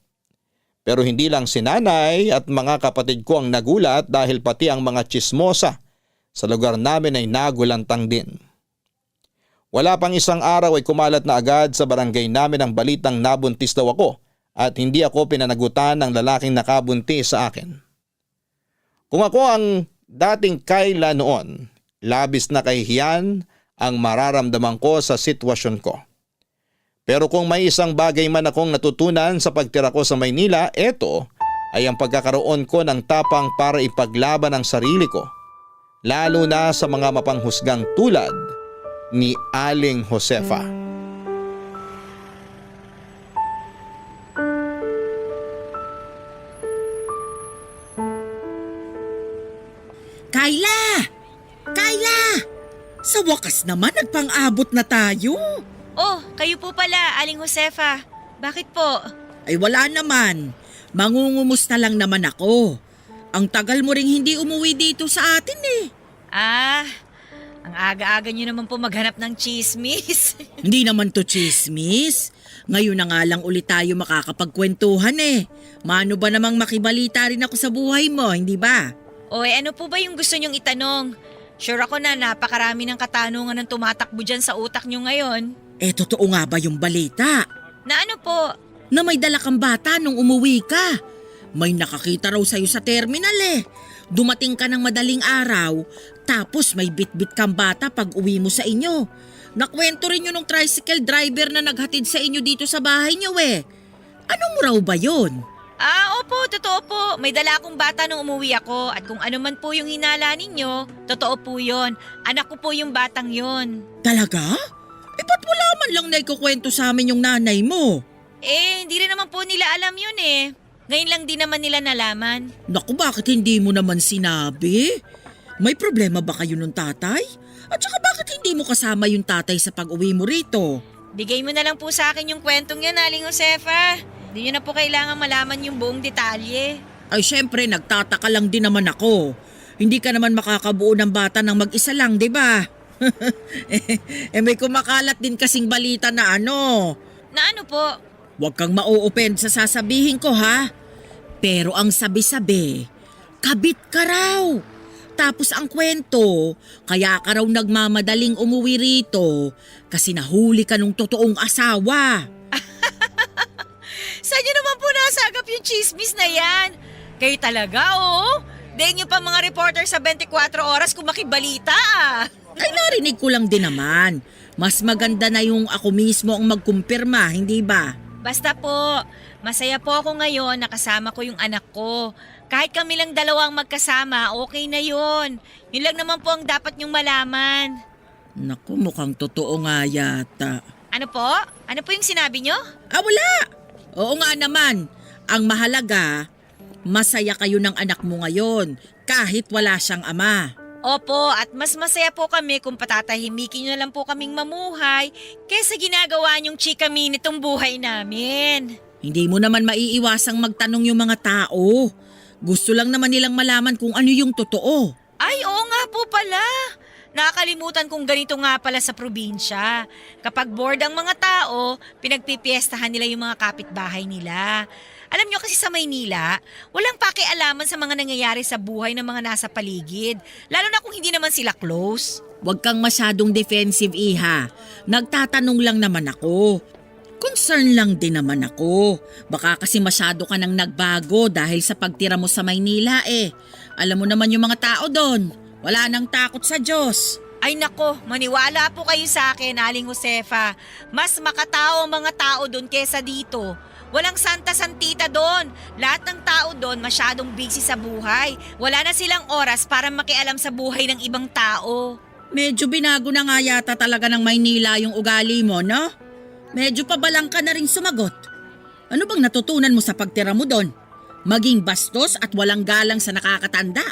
Pero hindi lang si nanay at mga kapatid ko ang nagulat dahil pati ang mga tsismosa sa lugar namin ay nagulantang din. Wala pang isang araw ay kumalat na agad sa barangay namin ang balitang nabuntis daw ako at hindi ako pinanagutan ng lalaking nakabuntis sa akin. Kung ako ang dating Kyla noon, labis na kahihiyan ang mararamdaman ko sa sitwasyon ko. Pero kung may isang bagay man akong natutunan sa pagtira ko sa Maynila, ito ay ang pagkakaroon ko ng tapang para ipaglaban ang sarili ko, lalo na sa mga mapanghusgang tulad ni Aling Josefa. Kyla! Kyla! Sa wakas naman nagpang-abot na tayo. Oh, kayo po pala, Aling Josefa. Bakit po? Ay wala naman. Mangungumusta lang naman ako. Ang tagal mo ring hindi umuwi dito sa atin eh. Ah, ang aga-aga nyo naman po maghanap ng chismis. Hindi naman to chismis. Ngayon na nga lang ulit tayo makakapagkwentuhan eh. Mano ba namang makibalita rin ako sa buhay mo, hindi ba? Oy, ano po ba yung gusto nyong itanong? Sure ako na napakarami ng katanungan ng tumatakbo dyan sa utak nyo ngayon. Eh totoo nga ba yung balita? Na ano po? Na may dala kang bata nung umuwi ka. May nakakita raw sa'yo sa terminal eh. Dumating ka ng madaling araw, tapos may bit-bit kang bata pag uwi mo sa inyo. Nakwento rin yun ng tricycle driver na naghatid sa inyo dito sa bahay niyo eh. Ano mo raw ba yun? Opo, totoo po. May dala akong bata nung umuwi ako at kung ano man po yung hinala ninyo, totoo po yun. Anak ko po yung batang yun. Talaga? Ba't wala man lang naikukwento sa amin yung nanay mo? Hindi rin naman po nila alam yun eh. Ngayon lang din naman nila nalaman. Naku, bakit hindi mo naman sinabi? May problema ba kayo ng tatay? At saka bakit hindi mo kasama yung tatay sa pag-uwi mo rito? Bigay mo na lang po sa akin yung kwentong yan, Aling Josefa. Hindi nyo na po kailangan malaman yung buong detalye. Ay syempre, nagtataka lang din naman ako. Hindi ka naman makakabuo ng bata ng mag-isa lang, di ba? May kumakalat din kasing balita na ano. Na ano po? Huwag kang ma-o-offend sa sasabihin ko ha. Pero ang sabi-sabi, kabit ka raw. Tapos ang kwento, kaya ka raw nagmamadaling umuwi rito kasi nahuli ka nung totoong asawa. Saan nyo naman po nasagap yung chismis na yan? Kayo talaga, oo? Dahin nyo pa mga reporter sa 24 oras kung makibalita ah. Ay narinig ko lang din naman. Mas maganda na yung ako mismo ang magkumpirma, hindi ba? Basta po, masaya po ako ngayon nakasama ko yung anak ko. Kahit kami lang dalawang magkasama, okay na yun. Yun lang naman po ang dapat nyong malaman. Naku, mukhang totoo nga yata. Ano po? Ano po yung sinabi nyo? Wala! Oo nga naman. Ang mahalaga, masaya kayo ng anak mo ngayon kahit wala siyang ama. Opo, at mas masaya po kami kung patatahimikin nyo na lang po kaming mamuhay kaysa ginagawa nyong chikami nitong buhay namin. Hindi mo naman maiiwasang magtanong yung mga tao. Gusto lang naman nilang malaman kung ano yung totoo. Ay, oo nga po pala. Nakakalimutan kong ganito nga pala sa probinsya. Kapag bored ang mga tao, pinagpipiestahan nila yung mga kapitbahay nila. Alam nyo kasi sa Maynila, walang pakialaman sa mga nangyayari sa buhay ng mga nasa paligid. Lalo na kung hindi naman sila close. Huwag kang masyadong defensive, Iha. Nagtatanong lang naman ako. Concern lang din naman ako. Baka kasi masyado ka nang nagbago dahil sa pagtira mo sa Maynila eh. Alam mo naman yung mga tao doon. Wala nang takot sa Diyos. Ay nako, maniwala po kayo sa akin, Aling Josefa. Mas makatao ang mga tao doon kesa dito. Walang santa-santita doon. Lahat ng tao doon masyadong busy sa buhay. Wala na silang oras para makialam sa buhay ng ibang tao. Medyo binago na nga yata talaga ng Maynila yung ugali mo, no? Medyo pabalang ka na rin sumagot. Ano bang natutunan mo sa pagtira mo doon? Maging bastos at walang galang sa nakakatanda.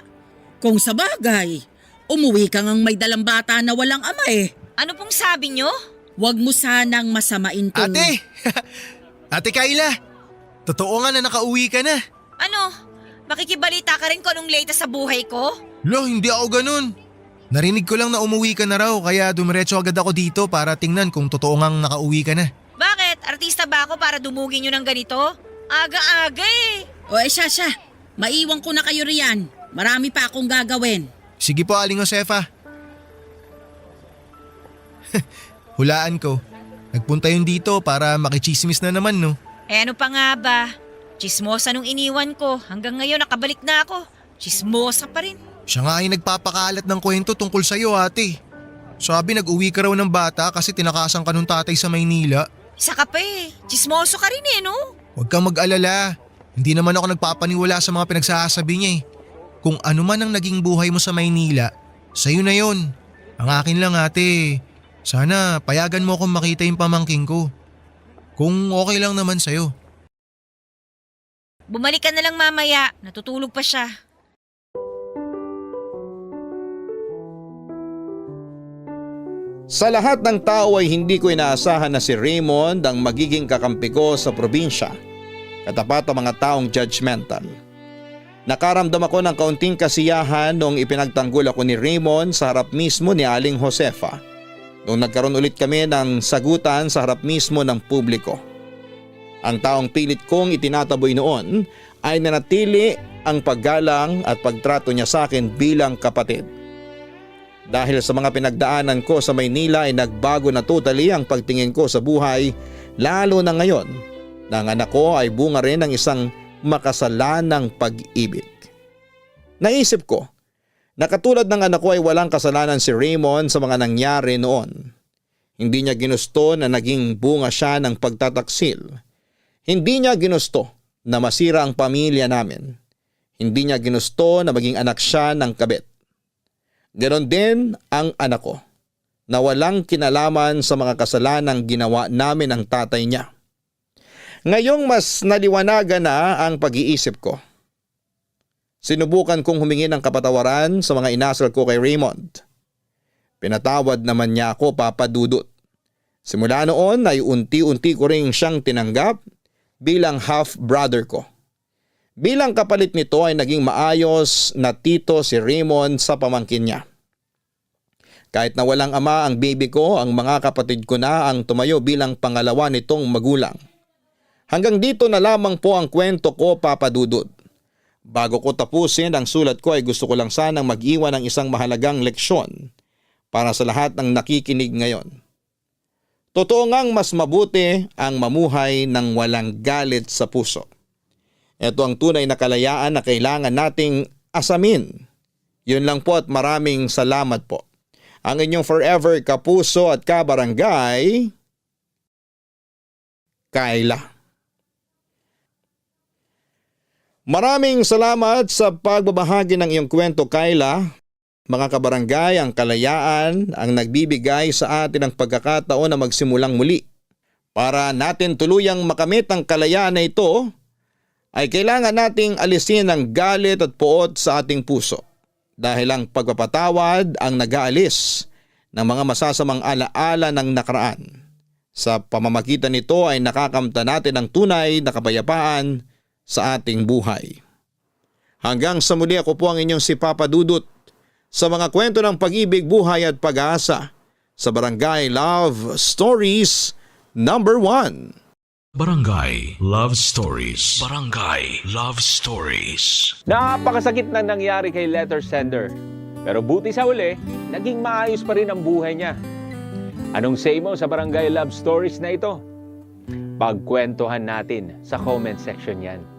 Kung sa bagay, umuwi ka ngang may dalang bata na walang ama eh. Ano pong sabi nyo? Huwag mo sanang masamain tong... Ate! Ate Kayla! Totoo nga na nakauwi ka na. Ano? Makikibalita ka rin kung anong latest sa buhay ko? Lo, hindi ako ganun. Narinig ko lang na umuwi ka na raw kaya dumiretso agad ako dito para tingnan kung totoo ngang nakauwi ka na. Bakit? Artista ba ako para dumugin nyo ng ganito? Aga-aga eh. O siya. Maiwan ko na kayo riyan. Marami pa akong gagawin. Sige po, Aling Josefa. Hulaan ko. Nagpunta yun dito para makichismis na naman, no? Ano pa nga ba? Chismosa nung iniwan ko. Hanggang ngayon nakabalik na ako. Chismosa pa rin. Siya nga ay nagpapakalat ng kwento tungkol sa'yo, ate. Sabi nag-uwi ka raw ng bata kasi tinakasan ka nung tatay sa Maynila. Isa ka pa eh. Chismoso ka rin eh, no? Huwag kang mag-alala. Hindi naman ako nagpapaniwala sa mga pinagsasabi niya eh. Kung ano man ang naging buhay mo sa Maynila, sa'yo na yon. Ang akin lang, ate, sana payagan mo akong makita yung pamangking ko. Kung okay lang naman sa'yo. Bumalik ka na lang mamaya. Natutulog pa siya. Sa lahat ng tao ay hindi ko inaasahan na si Raymond ang magiging kakampi ko sa probinsya. Katapat ang mga taong judgmental. Nakaramdam ako ng kaunting kasiyahan noong ipinagtanggol ako ni Raymond sa harap mismo ni Aling Josefa. Noong nagkaroon ulit kami ng sagutan sa harap mismo ng publiko. Ang taong pilit kong itinataboy noon ay nanatili ang paggalang at pagtrato niya sa akin bilang kapatid. Dahil sa mga pinagdaanan ko sa Maynila ay nagbago na totally ang pagtingin ko sa buhay, lalo na ngayon na ang anak ko ay bunga rin ng isang makasalanang pag-ibig. Naisip ko na katulad ng anak ko ay walang kasalanan si Raymond sa mga nangyari noon. Hindi niya ginusto na naging bunga siya ng pagtataksil. Hindi niya ginusto na masira ang pamilya namin. Hindi niya ginusto na maging anak siya ng kabit. Ganon din ang anak ko na walang kinalaman sa mga kasalanang ginawa namin ng tatay niya. Ngayong mas naliwanagan na ang pag-iisip ko. Sinubukan kong humingi ng kapatawaran sa mga inasal ko kay Raymond. Pinatawad naman niya ako, Papa Dudut. Simula noon ay unti-unti ko rin siyang tinanggap bilang half-brother ko. Bilang kapalit nito ay naging maayos na tito si Raymond sa pamangkin niya. Kahit na walang ama ang baby ko, ang mga kapatid ko na ang tumayo bilang pangalawa nitong magulang. Hanggang dito na lamang po ang kwento ko, Papa Dudut. Bago ko tapusin ang sulat ko ay gusto ko lang sanang mag-iwan ng isang mahalagang leksyon para sa lahat ng nakikinig ngayon. Totoo ngang mas mabuti ang mamuhay ng walang galit sa puso. Ito ang tunay na kalayaan na kailangan nating asamin. Yun lang po at maraming salamat po. Ang inyong forever kapuso at kabarangay, Kayla. Maraming salamat sa pagbabahagi ng iyong kwento, Kayla. Mga kabarangay, ang kalayaan ang nagbibigay sa atin ng pagkakataon na magsimulang muli. Para natin tuluyang makamit ang kalayaan na ito, ay kailangan nating alisin ang galit at poot sa ating puso. Dahil ang pagpapatawad ang nag-aalis ng mga masasamang alaala ng nakaraan. Sa pamamagitan nito ay nakakamta natin ang tunay na kapayapaan sa ating buhay. Hanggang sa muli, ako po ang inyong si Papa Dudut sa mga kwento ng pag-ibig, buhay at pag-asa sa Barangay Love Stories number 1. Barangay Love Stories. Barangay Love Stories. Napakasakit na nangyari kay letter sender. Pero buti sa uli, naging maayos pa rin ang buhay niya. Anong say mo sa Barangay Love Stories na ito? Pagkwentuhan natin sa comment section yan.